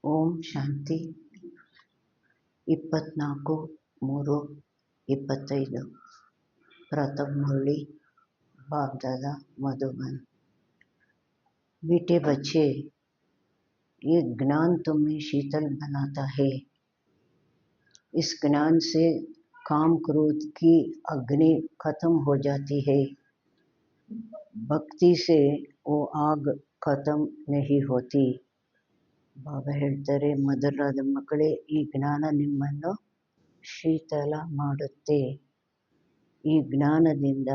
ಓಂ ಶಾಂತಿ 24/3/25 प्रथम मुरली बाप दादा मधुबन। मीठे बच्चे, ये ज्ञान तुम्हें शीतल बनाता है। इस ज्ञान से काम क्रोध की अग्नि खत्म हो जाती है। भक्ति से वो आग खत्म नहीं होती। ಬಾಬಾ ಹೇಳ್ತಾರೆ, ಮಧುರಾದ ಮಕ್ಕಳೇ, ಈ ಜ್ಞಾನ ನಿಮ್ಮನ್ನು ಶೀತಲ ಮಾಡುತ್ತೆ. ಈ ಜ್ಞಾನದಿಂದ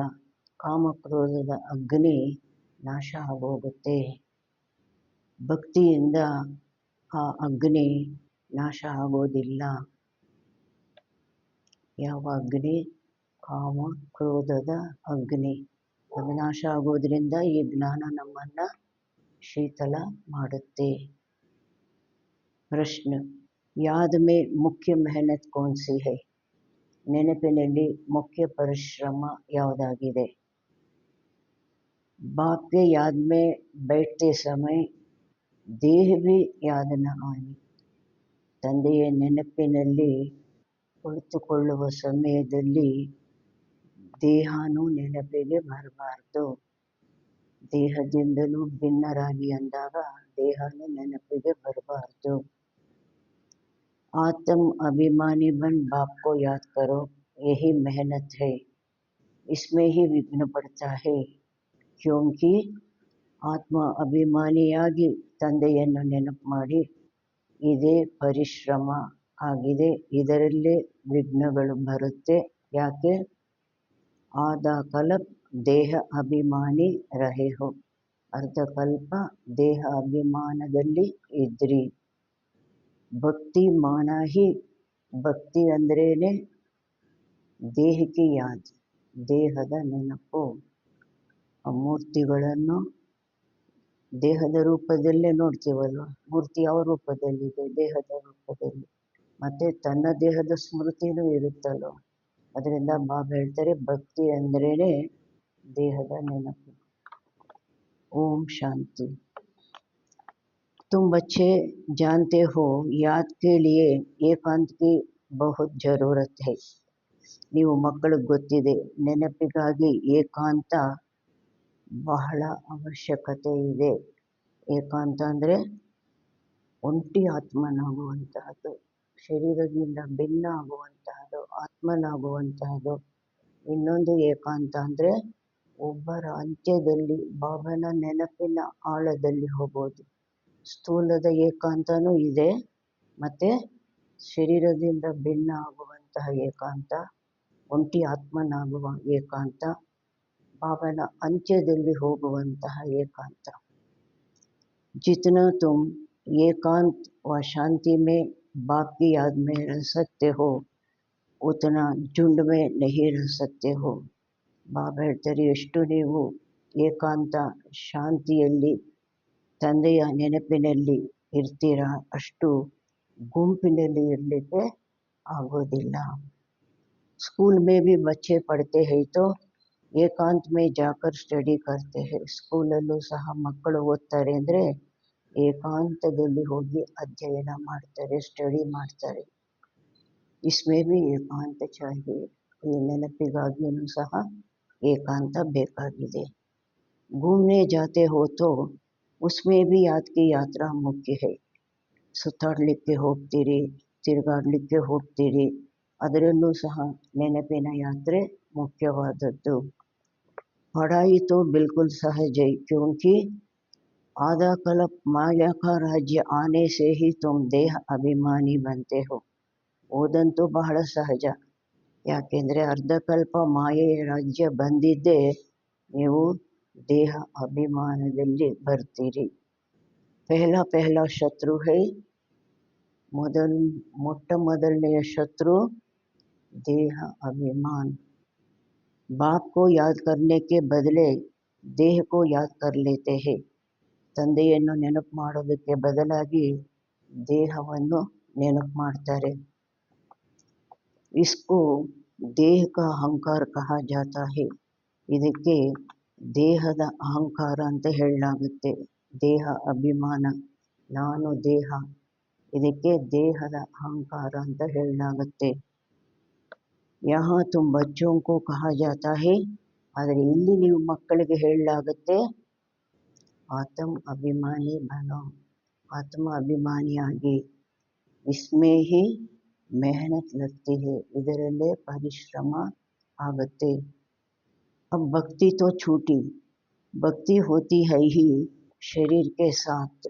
ಕಾಮಕ್ರೋಧದ ಅಗ್ನಿ ನಾಶ ಆಗೋಗುತ್ತೆ. ಭಕ್ತಿಯಿಂದ ಆ ಅಗ್ನಿ ನಾಶ ಆಗೋದಿಲ್ಲ. ಯಾವ ಅಗ್ನಿ? ಕಾಮ ಕ್ರೋಧದ ಅಗ್ನಿ. ಅದು ನಾಶ ಆಗೋದ್ರಿಂದ ಈ ಜ್ಞಾನ ನಮ್ಮನ್ನ ಶೀತಲ ಮಾಡುತ್ತೆ. ಪ್ರಶ್ನೆ: याद में मुख्य मेहनत कौन सी है? ನೆನಪಿನಲ್ಲಿ ಮುಖ್ಯ ಪರಿಶ್ರಮ ಯಾವುದಾಗಿದೆ? बाप के याद में बैठते समय देह भी याद न आए. ತಂದೆಯ ನೆನಪಿನಲ್ಲಿ ಕುಳಿತುಕೊಳ್ಳುವ ಸಮಯದಲ್ಲಿ ದೇಹನೂ ನೆನಪಿಗೆ ಬರಬಾರ್ದು. ದೇಹದಿಂದಲೂ ಭಿನ್ನರಾಗಿ ಅಂದಾಗ ದೇಹನೂ ನೆನಪಿಗೆ ಬರಬಾರ್ದು. आत्म अभिमानी बन बाप को याद करो, यही मेहनत है. इसमें ही विघ्न पड़ता है. क्योंकि ಆತ್ಮ ಅಭಿಮಾನಿಯಾಗಿ ತಂದೆಯನ್ನು ನೆನಪು ಮಾಡಿ ಇದೇ ಪರಿಶ್ರಮ ಆಗಿದೆ. ಇದರಲ್ಲೇ ವಿಘ್ನಗಳು ಬರುತ್ತೆ. ಯಾಕೆ? ಆದ ಕಲ್ಪ್ ದೇಹ ಅಭಿಮಾನಿ ರಹೆ ಹೋ. ಅರ್ಧಕಲ್ಪ ದೇಹ ಅಭಿಮಾನದಲ್ಲಿ ಇದ್ರಿ. ಭಕ್ತಿ ಮಾನ ಹಿ. ಭಕ್ತಿ ಅಂದ್ರೇನೆ ದೇಹಕ್ಕೆ ಯಾದ್, ದೇಹದ ನೆನಪು. ಆ ಮೂರ್ತಿಗಳನ್ನು ದೇಹದ ರೂಪದಲ್ಲೇ ನೋಡ್ತೀವಲ್ವ. ಮೂರ್ತಿ ಯಾವ ರೂಪದಲ್ಲಿದೆ? ದೇಹದ ರೂಪದಲ್ಲಿ. ಮತ್ತೆ ತನ್ನ ದೇಹದ ಸ್ಮೃತಿನೂ ಇರುತ್ತಲ್ವ. ಅದರಿಂದ ಬಾಬಾ ಹೇಳ್ತಾರೆ, ಭಕ್ತಿ ಅಂದ್ರೇನೆ ದೇಹದ ನೆನಪು. ಓಂ ಶಾಂತಿ. तुम बच्चे जानते हो, याद के लिए एकांत की बहुत जरूरत है. ನೀವು ಮಕ್ಕಳಿಗೆ ಗೊತ್ತಿದೆ, ನೆನಪಿಗಾಗಿ ಏಕಾಂತ ಬಹಳ ಅವಶ್ಯಕತೆ ಇದೆ. ಏಕಾಂತ ಅಂದರೆ ಒಂಟಿ ಆತ್ಮನಾಗುವಂತಹದ್ದು, ಶರೀರದಿಂದ ಭಿನ್ನ ಆಗುವಂತಹದ್ದು, ಆತ್ಮನಾಗುವಂತಹದ್ದು. ಇನ್ನೊಂದು ಏಕಾಂತ ಅಂದರೆ ಒಬ್ಬರ ಅಂತ್ಯದಲ್ಲಿ ಬಾಬನ ನೆನಪಿನ ಆಳದಲ್ಲಿ ಹೋಗೋದು. ಸ್ಥೂಲದ ಏಕಾಂತನೂ ಇದೆ, ಮತ್ತೆ ಶರೀರದಿಂದ ಭಿನ್ನ ಆಗುವಂತಹ ಏಕಾಂತ, ಒಂಟಿ ಆತ್ಮನಾಗುವ ಏಕಾಂತ, ಬಾಬನ ಅಂತ್ಯದಲ್ಲಿ ಹೋಗುವಂತಹ ಏಕಾಂತ. जितना तुम एकांत व शांति में बाप की याद में रह सकते हो, उतना झुंड में नहीं रह सकते हो. ಬಾಬಾ ಹೇಳ್ತಾರೆ, ಎಷ್ಟು ನೀವು ಏಕಾಂತ ಶಾಂತಿಯಲ್ಲಿ ತಂದೆಯ ನೆನಪಿನಲ್ಲಿ ಇರ್ತೀರಾ, ಅಷ್ಟು ಗುಂಪಿನಲ್ಲಿ ಇರಲಿಕ್ಕೆ ಆಗೋದಿಲ್ಲ. स्कूल में भी बच्चे पढ़ते हैं तो एकांत में जाकर स्टडी करते हैं. ಸ್ಕೂಲಲ್ಲೂ ಸಹ ಮಕ್ಕಳು ಓದ್ತಾರೆ ಅಂದರೆ ಏಕಾಂತದಲ್ಲಿ ಹೋಗಿ ಅಧ್ಯಯನ ಮಾಡ್ತಾರೆ, ಸ್ಟಡಿ ಮಾಡ್ತಾರೆ. इसमें भी ಏಕಾಂತ चाहिए. ಈ ನೆನಪಿಗಾಗಿಯೂ ಸಹ ಏಕಾಂತ ಬೇಕಾಗಿದೆ. घूमने जाते हो तो उसमें भी याद की यात्रा मुख्य है. ಸುತ್ತಾಡಲಿಕ್ಕೆ ಹೋಗ್ತೀರಿ, ತಿರುಗಾಡಲಿಕ್ಕೆ ಹೋಗ್ತೀರಿ, ಅದರಲ್ಲೂ ಸಹ ನೆನಪಿನ ಯಾತ್ರೆ ಮುಖ್ಯವಾದದ್ದು. पढ़ाई तो बिल्कुल सहज है, क्योंकि आधा कल्प माया का राज्य आने से ही तुम देह अभिमानी बनते हो. ಓದಂತೂ ಬಹಳ ಸಹಜ. ಯಾಕೆಂದರೆ ಅರ್ಧಕಲ್ಪ ಮಾಯೆಯ ರಾಜ್ಯ ಬಂದಿದ್ದೇ ನೀವು ದೇಹ ಅಭಿಮಾನದಲ್ಲಿ ಬರ್ತೀರಿ. ಪೆಹ್ಲಾ ಪೆಹ್ಲಾ ಶತ್ರು ಹೈ. ಮೊಟ್ಟ ಮೊದಲನೆಯ ಶತ್ರು ದೇಹ ಅಭಿಮಾನ್. बाप को याद करने के बदले देह को याद कर लेते हैं. ತಂದೆಯನ್ನು ನೆನಪು ಮಾಡೋದಕ್ಕೆ ಬದಲಾಗಿ ದೇಹವನ್ನು ನೆನಪು ಮಾಡ್ತಾರೆ. इसको देह का अहंकार कहा जाता है. ಇದಕ್ಕೆ ದೇಹದ ಅಹಂಕಾರ ಅಂತ ಹೇಳಲಾಗುತ್ತೆ. ದೇಹ ಅಭಿಮಾನ, ನಾನು ದೇಹ, ಇದಕ್ಕೆ ದೇಹದ ಅಹಂಕಾರ ಅಂತ ಹೇಳಲಾಗುತ್ತೆ. यहाँ तुम बच्चों को कहा जाता है, ಆದರೆ ಇಲ್ಲಿ ನೀವು ಮಕ್ಕಳಿಗೆ ಹೇಳಲಾಗುತ್ತೆ ಆತ್ಮ ಅಭಿಮಾನಿ ಬನೋ, ಆತ್ಮ ಅಭಿಮಾನಿಯಾಗಿ. इसमें ही मेहनत लगती है, ಇದರಲ್ಲೇ ಪರಿಶ್ರಮ आगते। अब भक्ति तो छूटी, भक्ति होती है ही शरीर के साथ।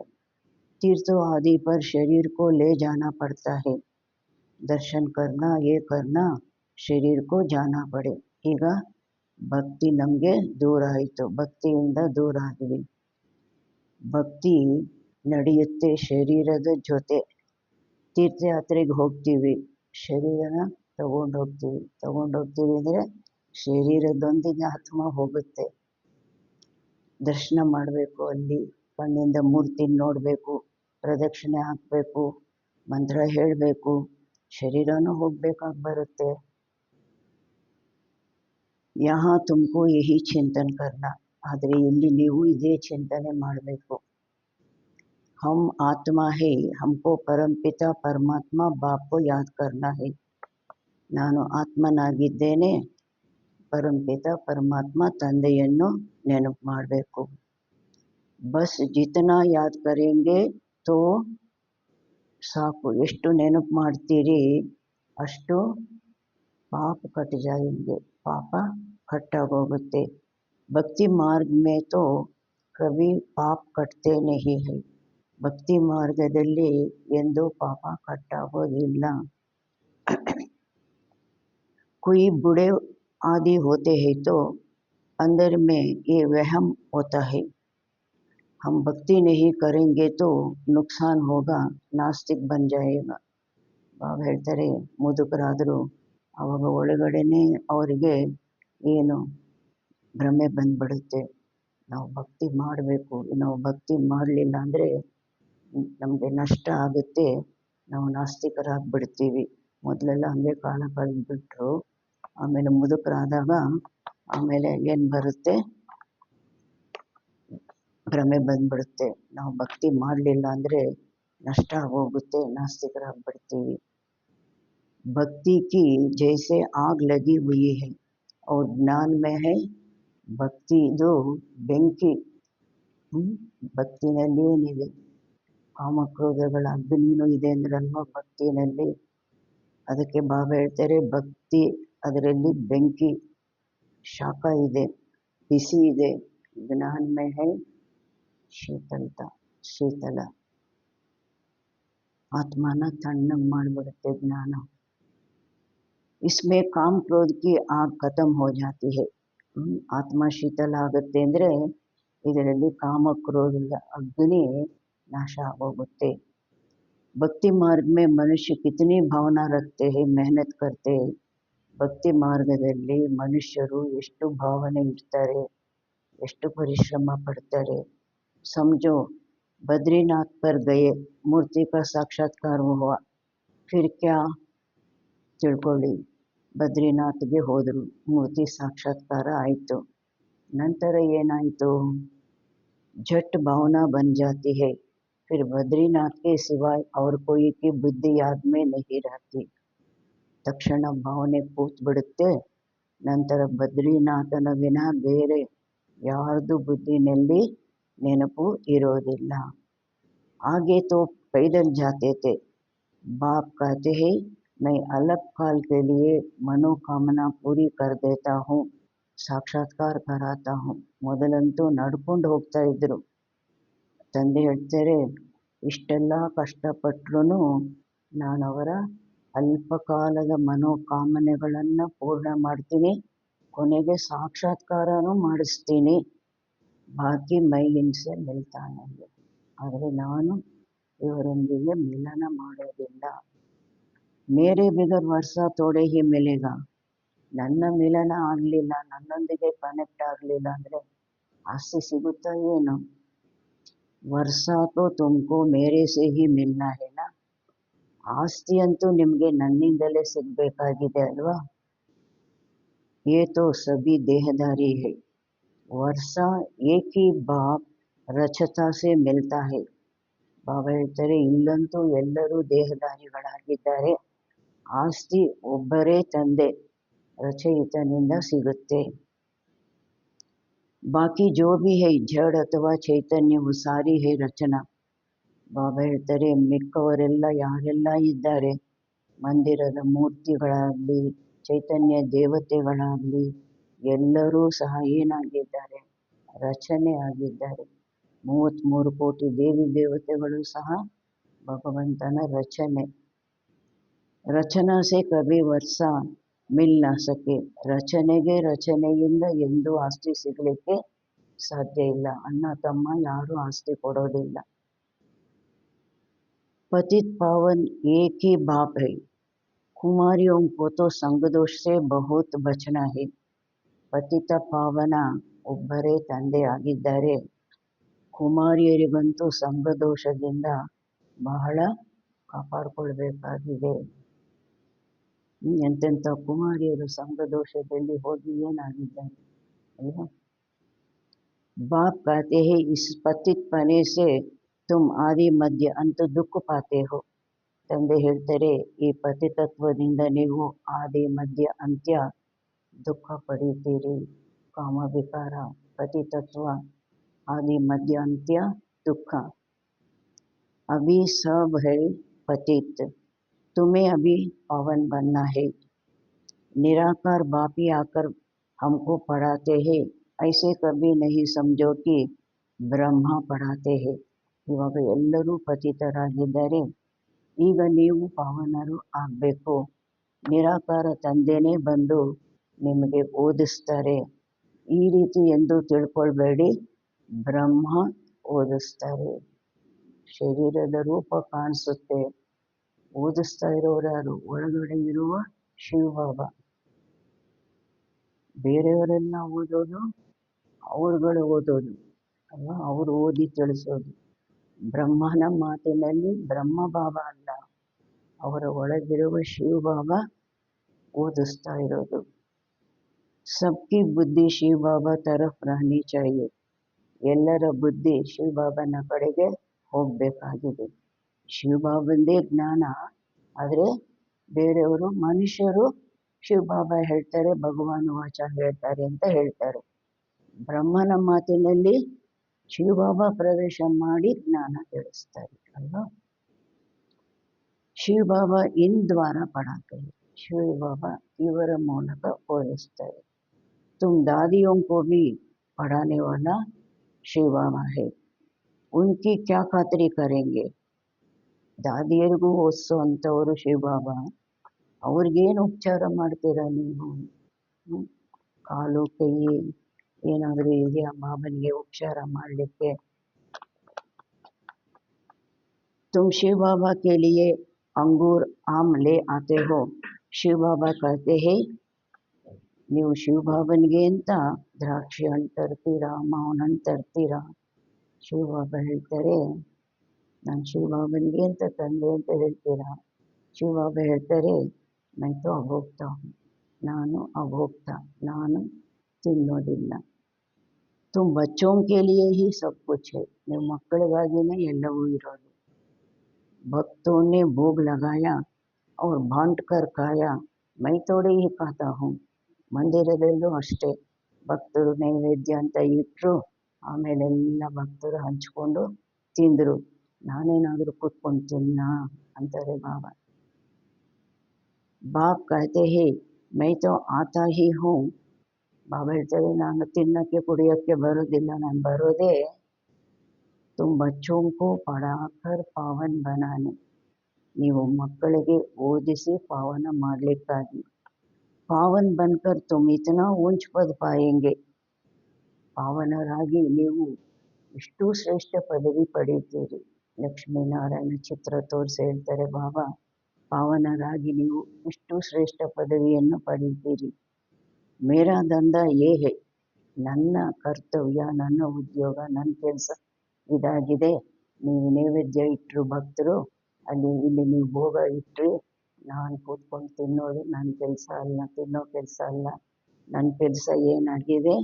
तीर्थों आदि पर शरीर को ले जाना पड़ता है, दर्शन करना ये करना शरीर को जाना पड़े। ಈಗ ಭಕ್ತಿ ನಮಗೆ ದೂರ ಆಯಿತು, ಭಕ್ತಿಯಿಂದ ದೂರ ಆದ್ವಿ. ಭಕ್ತಿ ನಡೆಯುತ್ತೆ ಶರೀರದ ಜೊತೆ. ತೀರ್ಥಯಾತ್ರೆಗೆ ಹೋಗ್ತೀವಿ, ಶರೀರನ ತಗೊಂಡೋಗ್ತೀವಿ ಅಂದರೆ ಶರೀರದೊಂದಿಗೆ ಆತ್ಮ ಹೋಗುತ್ತೆ. ದರ್ಶನ ಮಾಡಬೇಕು, ಅಲ್ಲಿ ಕಣ್ಣಿಂದ ಮೂರ್ತಿ ನೋಡಬೇಕು, ಪ್ರದಕ್ಷಿಣೆ ಹಾಕಬೇಕು, ಮಂತ್ರ ಹೇಳಬೇಕು, ಶರೀರನೂ ಹೋಗ್ಬೇಕಾಗಿ ಬರುತ್ತೆ. यहाँ तुमको यही चिंतन करना, ಆದರೆ ಇಲ್ಲಿ ನೀವು ಇದೇ ಚಿಂತನೆ ಮಾಡಬೇಕು. हम आत्मा है, हमको परमपिता परमात्मा बाप को याद करना है. ನಾನು ಆತ್ಮನಾಗಿದ್ದೇನೆ, ಪರಂಪಿತ ಪರಮಾತ್ಮ ತಂದೆಯನ್ನು ನೆನಪು ಮಾಡಬೇಕು. ಬಸ್ ಜಿತನಾ ಯಾದ್ ಕರೆಂಗೆ ತೋ ಸಾಕು, ಎಷ್ಟು ನೆನಪು ಮಾಡ್ತೀರಿ ಅಷ್ಟು ಪಾಪ ಕಟ್ ಜಾಯೆಂಗೆ, ಪಾಪ ಕಟ್ಟಾಗೋಗುತ್ತೆ. ಭಕ್ತಿ ಮಾರ್ಗ ಮೇ ತೋ ಕಭಿ ಪಾಪ ಕಟ್ತೇ ನಹಿ ಹೈ, ಭಕ್ತಿ ಮಾರ್ಗದಲ್ಲಿ ಎಂದು ಪಾಪ ಕಟ್ಟಾಗೋದಿಲ್ಲ. कोई बूढ़े आदि होते हैं तो अंदर में ये वहम होता है, हम भक्ति नहीं करेंगे तो नुकसान होगा, नास्तिक बन जाएगा. ಬಾಬಾ ಹೇಳ್ತಾರೆ, ಮುದುಕರಾದರೂ ಅವಾಗ ಒಳಗಡೆನೆ ಅವರಿಗೆ ಏನು ಭ್ರಮೆ ಬಂದ್ಬಿಡುತ್ತೆ, ನಾವು ಭಕ್ತಿ ಮಾಡಬೇಕು, ನಾವು ಭಕ್ತಿ ಮಾಡಲಿಲ್ಲ ಅಂದರೆ ನಮಗೆ ನಷ್ಟ ಆಗುತ್ತೆ, ನಾವು ನಾಸ್ತಿಕರಾಗ್ಬಿಡ್ತೀವಿ. ಮೊದಲೆಲ್ಲ ಹಂಗೆ ಕಾಲ ಕಳೆದ್ಬಿಟ್ರು, ಆಮೇಲೆ ಮುದುಕರಾದಾಗ ಆಮೇಲೆ ಏನು ಬರುತ್ತೆ, ಭ್ರಮೆ ಬಂದ್ಬಿಡುತ್ತೆ, ನಾವು ಭಕ್ತಿ ಮಾಡಲಿಲ್ಲ ಅಂದರೆ ನಷ್ಟ ಆಗೋಗುತ್ತೆ, ನಾಸ್ತಿಕರಾಗ್ಬಿಡ್ತೀವಿ. ಭಕ್ತಿ ಕಿ ಜೈಸೆ ಆಗ್ ಲಗಿ ಹುಯಿ ಹೈ और ज्ञान में है, ಭಕ್ತಿ ಇದು ಬೆಂಕಿ. ಭಕ್ತಿನಲ್ಲಿ ಏನಿದೆ, ಕಾಮಕ್ರೋಧಗಳ ಅಗ್ನಿನೂ ಇದೆ ಅಂದ್ರಲ್ವ ಭಕ್ತಿನಲ್ಲಿ. ಅದಕ್ಕೆ ಬಾಬಾ ಹೇಳ್ತಾರೆ, ಭಕ್ತಿ ಅದರಲ್ಲಿ ಬೆಂಕಿ ಶಾಖ ಇದೆ, ಬಿಸಿ ಇದೆ. ಜ್ಞಾನ ಮೇ ಹೈ ಶೀತಲ, ಆತ್ಮನ ತಣ್ಣಗೆ ಮಾಡಿಬಿಡುತ್ತೆ ಜ್ಞಾನ. इसमें काम क्रोध की आग खत्म हो जाती है, ಆತ್ಮ ಶೀತಲ ಆಗುತ್ತೆ ಅಂದರೆ ಇದರಲ್ಲಿ ಕಾಮ ಕ್ರೋಧದ ಅಗ್ನಿ ನಾಶ ಆಗೋಗುತ್ತೆ. ಭಕ್ತಿ ಮಾರ್ಗ में मनुष्य कितनी भावना रखते हैं, मेहनत करते हैं. ಭಕ್ತಿ ಮಾರ್ಗದಲ್ಲಿ ಮನುಷ್ಯರು ಎಷ್ಟು ಭಾವನೆ ಇಡ್ತಾರೆ, ಎಷ್ಟು ಪರಿಶ್ರಮ ಪಡ್ತಾರೆ. समझो बद्रीनाथ पर गए, मूर्ति का साक्षात्कार हुआ, फिर क्या ತಿಳ್ಕೊಳ್ಳಿ. ಬದ್ರಿನಾಥ್ಗೆ ಹೋದರು, ಮೂರ್ತಿ ಸಾಕ್ಷಾತ್ಕಾರ ಆಯಿತು, ನಂತರ ಏನಾಯಿತು, झट भावना बन जाती है, फिर बद्रीनाथ के सिवाय और कोई की बुद्धि याद में नहीं रहती. ತಕ್ಷಣ ಭಾವನೆ ಕೂತ್ ಬಿಡುತ್ತೆ, ನಂತರ ಬದ್ರಿನಾಥನ ವಿನ ಬೇರೆ ಯಾರ್ದು ಬುದ್ಧಿನಲ್ಲಿ ನೆನಪು ಇರೋದಿಲ್ಲ. आगे तो पैदल जाते थे, बाप कहते हैं मैं अलग काल के लिए मनोकामना पूरी कर देता हूँ, ಸಾಕ್ಷಾತ್ಕಾರ कराता हूँ. ಮೊದಲಂತೂ ನಡ್ಕೊಂಡು ಹೋಗ್ತಾ ಇದ್ರು. ತಂದೆ ಹೇಳ್ತಾರೆ, ಇಷ್ಟೆಲ್ಲ ಕಷ್ಟಪಟ್ಟರೂ ನಾನು ಅವರ ಅಲ್ಪಕಾಲದ ಮನೋಕಾಮನೆಗಳನ್ನು ಪೂರ್ಣ ಮಾಡ್ತೀನಿ, ಕೊನೆಗೆ ಸಾಕ್ಷಾತ್ಕಾರನೂ ಮಾಡಿಸ್ತೀನಿ. ಬಾಕಿ ಮೈ ಹಿಂಸೆ ಮಿಲ್ತಾನೆ, ಆದರೆ ನಾನು ಇವರೊಂದಿಗೆ ಮಿಲನ ಮಾಡೋದಿಲ್ಲ. ಮೇರೆ ಬಿಗರ್ ವರ್ಷ ತೋಡೆ ಹಿ ಮಿಲೇಗ, ನನ್ನ ಮಿಲನ ಆಗಲಿಲ್ಲ, ನನ್ನೊಂದಿಗೆ ಕನೆಕ್ಟ್ ಆಗಲಿಲ್ಲ ಅಂದರೆ ಆಸ್ತಿ ಸಿಗುತ್ತಾ ಏನು? ವರ್ಷ ತೋ ತುಮಕೋ ಮೇರೆ ಸೆ ಹಿ ಮಿಲ್ನಾ ಹೇನ, ಆಸ್ತಿ ಅಂತೂ ನಿಮಗೆ ನನ್ನಿಂದಲೇ ಸಿಗಬೇಕಾಗಿದೆ ಅಲ್ವಾ. ये तो सभी देहदारी है, वर्षा एक ही बाप रचता से मिलता है, ಬಾಬಾ ಹೇಳ್ತಾರೆ, ಇಲ್ಲಂತೂ ಎಲ್ಲರೂ ದೇಹಧಾರಿಗಳಾಗಿದ್ದಾರೆ. ಆಸ್ತಿ ಒಬ್ಬರೇ ತಂದೆ ರಚಯಿತನಿಂದ ಸಿಗುತ್ತೆ. ಬಾಕಿ ಜೋ ಭಿ ಹೈ ಜಡ್ ಅಥವಾ ಚೈತನ್ಯವು ಸಾರಿ ಹೈ ರಚನಾ. ಬಾಬಾ ಹೇಳ್ತಾರೆ, ಮಿಕ್ಕವರೆಲ್ಲ ಯಾರೆಲ್ಲ ಇದ್ದಾರೆ, ಮಂದಿರದ ಮೂರ್ತಿಗಳಾಗಲಿ ಚೈತನ್ಯ ದೇವತೆಗಳಾಗಲಿ ಎಲ್ಲರೂ ಸಹ ಏನಾಗಿದ್ದಾರೆ, ರಚನೆ ಆಗಿದ್ದಾರೆ. 33 ಕೋಟಿ ದೇವಿ ದೇವತೆಗಳು ಸಹ ಭಗವಂತನ ರಚನೆ. ರಚನಾ ಸೆ ಕಭಿ ವರ್ಷ ಮಿಲ್ ನ ಸಕೆ. ರಚನೆಯಿಂದ ಎಂದೂ ಆಸ್ತಿ ಸಿಗಲಿಕ್ಕೆ ಸಾಧ್ಯ ಇಲ್ಲ. ಅಣ್ಣ ತಮ್ಮ ಯಾರೂ ಆಸ್ತಿ ಕೊಡೋದಿಲ್ಲ. पतित पावन एक ही बाप है। कुमारियों को तो संगदोष से बहुत बचना है. ಪತಿತ ಪಾವನ ಒಬ್ಬರೇ ತಂದೆ ಆಗಿದ್ದಾರೆ. ಕುಮಾರಿಯರಿಗಂತೂ ಸಂಘದೋಷದಿಂದ ಬಹಳ ಕಾಪಾಡಿಕೊಳ್ಬೇಕಾಗಿದೆ. ಎಂತೆಂಥ ಕುಮಾರಿಯರು ಸಂಘದೋಷದಲ್ಲಿ ಹೋಗಿ ಏನಾಗಿದ್ದಾರೆ ಅಲ್ವಾ. ಬಾಪ್ कहते हैं, इस पतित पने से तुम आदि मध्य अंत ದುಃಖ ಪಾತೆ ಹೋ. ತಂದೆ ಹೇಳ್ತಾರೆ, ಈ ಪತಿತತ್ವದಿಂದ ನೀವು ಆದಿ ಮಧ್ಯ ಅಂತ್ಯ ದುಃಖ ಪಡೀತೀರಿ. ಕಾಮ ವಿಕಾರ, ಪತಿತತ್ವ, ಆದಿ ಮಧ್ಯ ಅಂತ್ಯ ದುಃಖ. अभी सब है पतित, तुम्हें अभी पावन बनना है. निराकार बाप ही आकर हमको पढ़ाते हैं. ऐसे कभी नहीं समझो कि ಬ್ರಹ್ಮ ಪಢಾತೆ ಹೇ. ಇವಾಗ ಎಲ್ಲರೂ ಪತಿತರಾಗಿದ್ದಾರೆ, ಈಗ ನೀವು ಪಾವನರು ಆಗಬೇಕು. ನಿರಾಕಾರ ತಂದೆನೇ ಬಂದು ನಿಮಗೆ ಓದಿಸ್ತಾರೆ. ಈ ರೀತಿ ಎಂದು ತಿಳ್ಕೊಳ್ಬೇಡಿ, ಬ್ರಹ್ಮ ಓದಿಸ್ತಾರೆ. ಶರೀರದ ರೂಪ ಕಾಣಿಸುತ್ತೆ, ಓದಿಸ್ತಾ ಇರೋರು ಯಾರು, ಒಳಗಡೆ ಇರುವ ಶಿವಬಾಬಾ. ಬೇರೆಯವರೆಲ್ಲ ಓದೋದು, ಅವ್ರುಗಳು ಓದೋದು ಅಲ್ವಾ, ಅವರು ಓದಿ ತಿಳಿಸೋದು. ಬ್ರಹ್ಮನ ಮಾತಿನಲ್ಲಿ ಬ್ರಹ್ಮ ಬಾಬಾ ಅಲ್ಲ, ಅವರ ಒಳಗಿರುವ ಶಿವಬಾಬಾ ಓದಿಸ್ತಾ ಇರೋದು. ಸಬ್ಕಿ ಬುದ್ಧಿ ಶಿವಬಾಬಾ ತರಫ್ ರಹನಿ ಚಾಹಿಯೆ. ಎಲ್ಲರ ಬುದ್ಧಿ ಶಿವಬಾಬನ ಕಡೆಗೆ ಹೋಗಬೇಕಾಗಿದೆ. ಶಿವಬಾಬಂದೇ ಜ್ಞಾನ, ಆದರೆ ಬೇರೆಯವರು ಮನುಷ್ಯರು ಶಿವಬಾಬಾ ಹೇಳ್ತಾರೆ, ಭಗವಾನ್ ವಾಚ ಹೇಳ್ತಾರೆ ಅಂತ ಹೇಳ್ತಾರೆ. ಬ್ರಹ್ಮನ ಮಾತಿನಲ್ಲಿ ಶಿವಬಾಬಾ ಪ್ರವೇಶ ಮಾಡಿ ಜ್ಞಾನ ತಿಳಿಸ್ತಾರೆ ಅಲ್ವಾ. ಶಿವಬಾಬಾ ಇನ್ ದ್ವಾರ ಪಢಾತೆ ಹೈ. ಶಿವಬಾಬಾ ಇವರ ಮೂಲಕ ಓದಿಸ್ತಾರೆ. ತುಮ್ ದಾದಿಯೋಂ ಕೋ ಭಿ ಪಢಾನೆ ವಾಲಾ ಶಿವಬಾಬಾ ಹೈ. ಉನ್ಕಿ ಕ್ಯಾ ಖಾತ್ರಿ ಕರೆಂಗೆ. ದಾದಿಯರಿಗೂ ಓದಿಸೋ ಅಂಥವರು ಶಿವಬಾಬಾ, ಅವ್ರಿಗೇನು ಉಪಚಾರ ಮಾಡ್ತೀರಾ ನೀವು? ಕಾಲು ಕೈ ಏನಾದರೂ ಇದೆಯಾ ಬಾಬನಿಗೆ ಉಪಚಾರ ಮಾಡಲಿಕ್ಕೆ? तुम शिव बाबा के लिए अंगूर आम ले आते हो. ಶಿವ ಬಾಬಾ कहते हैं, ನೀವು ಶಿವ ಬಾಬನಿಗೆ ಅಂತ ದ್ರಾಕ್ಷಿ ಹಣ್ಣು ತರ್ತೀರಾ, ಮಾವಿನ ಹಣ್ಣು ತರ್ತೀರಾ. ಶಿವ ಬಾಬಾ ಹೇಳ್ತಾರೆ, ನಾನು ಶಿವ ಬಾಬನಿಗೆ ಅಂತ ತಂದೆ ಅಂತ ಹೇಳ್ತೀರಾ. ಶಿವ ಬಾಬಾ ಹೇಳ್ತಾರೆ, मैं तो अभोक्ता हूँ. ನಾನು ಅಭೋಕ್ತ, ನಾನು ತಿನ್ನೋದಿಲ್ಲ. तुम बच्चों के लिए ही सब कुछ है. ನೀವು ಮಕ್ಕಳಿಗಾಗಿನೇ ಎಲ್ಲವೂ ಇರೋದು. भक्तों ने भोग लगाया और बांट कर खाया, मैं थोड़े ही खाता हूँ. ಮಂದಿರದಲ್ಲೂ ಅಷ್ಟೇ, ಭಕ್ತರು ನೈವೇದ್ಯ ಅಂತ ಇಟ್ಟರು, ಆಮೇಲೆಲ್ಲ ಭಕ್ತರು ಹಂಚ್ಕೊಂಡು ತಿಂದರು. ನಾನೇನಾದರೂ ಕೂತ್ಕೊಂಡು ತಿನ್ನ ಅಂತಾರೆ ಬಾಬಾ. ಬಾಪ್ कहते हैं, मैं तो आता ही हूँ. ಬಾಬಾ ಹೇಳ್ತಾರೆ, ನಾನು ತಿನ್ನಕ್ಕೆ ಕುಡಿಯೋಕ್ಕೆ ಬರೋದಿಲ್ಲ, ನಾನು ಬರೋದೇ तुम बच्चों को पढ़ाकर पावन बनाने. ನೀವು ಮಕ್ಕಳಿಗೆ ಓದಿಸಿ ಪಾವನ ಮಾಡಲಿಕ್ಕಾಗಿ. ಪಾವನ್ ಬನ್ಕರ್ ತುಮ್ ಇತನಾ ಊಂಚ ಪದ ಪಾಯೆಂಗೆ. ಪಾವನರಾಗಿ ನೀವು ಇಷ್ಟು ಶ್ರೇಷ್ಠ ಪದವಿ ಪಡೀತೀರಿ. ಲಕ್ಷ್ಮೀನಾರಾಯಣ ಚಿತ್ರ ತೋರಿಸಿ ಹೇಳ್ತಾರೆ ಬಾಬಾ, ಪಾವನರಾಗಿ ನೀವು ಇಷ್ಟು ಶ್ರೇಷ್ಠ ಪದವಿಯನ್ನು ಪಡೀತೀರಿ. ಮೇರಾ ದಂಧ ಯೇ ಹೇ. ನನ್ನ ಕರ್ತವ್ಯ, ನನ್ನ ಉದ್ಯೋಗ, ನನ್ನ ಕೆಲಸ ಇದಾಗಿದೆ. ನೀವು ನೈವೇದ್ಯ ಇಟ್ಟರು ಭಕ್ತರು, ಅಲ್ಲಿ ಇಲ್ಲಿ ನೀವು ಭೋಗ ಇಟ್ಟರೆ ನಾನು ಕೂತ್ಕೊಂಡು ತಿನ್ನೋದು ನನ್ನ ಕೆಲಸ ಅಲ್ಲ, ತಿನ್ನೋ ಕೆಲಸ ಅಲ್ಲ. ನನ್ನ ಕೆಲಸ ಏನಾಗಿದೆ,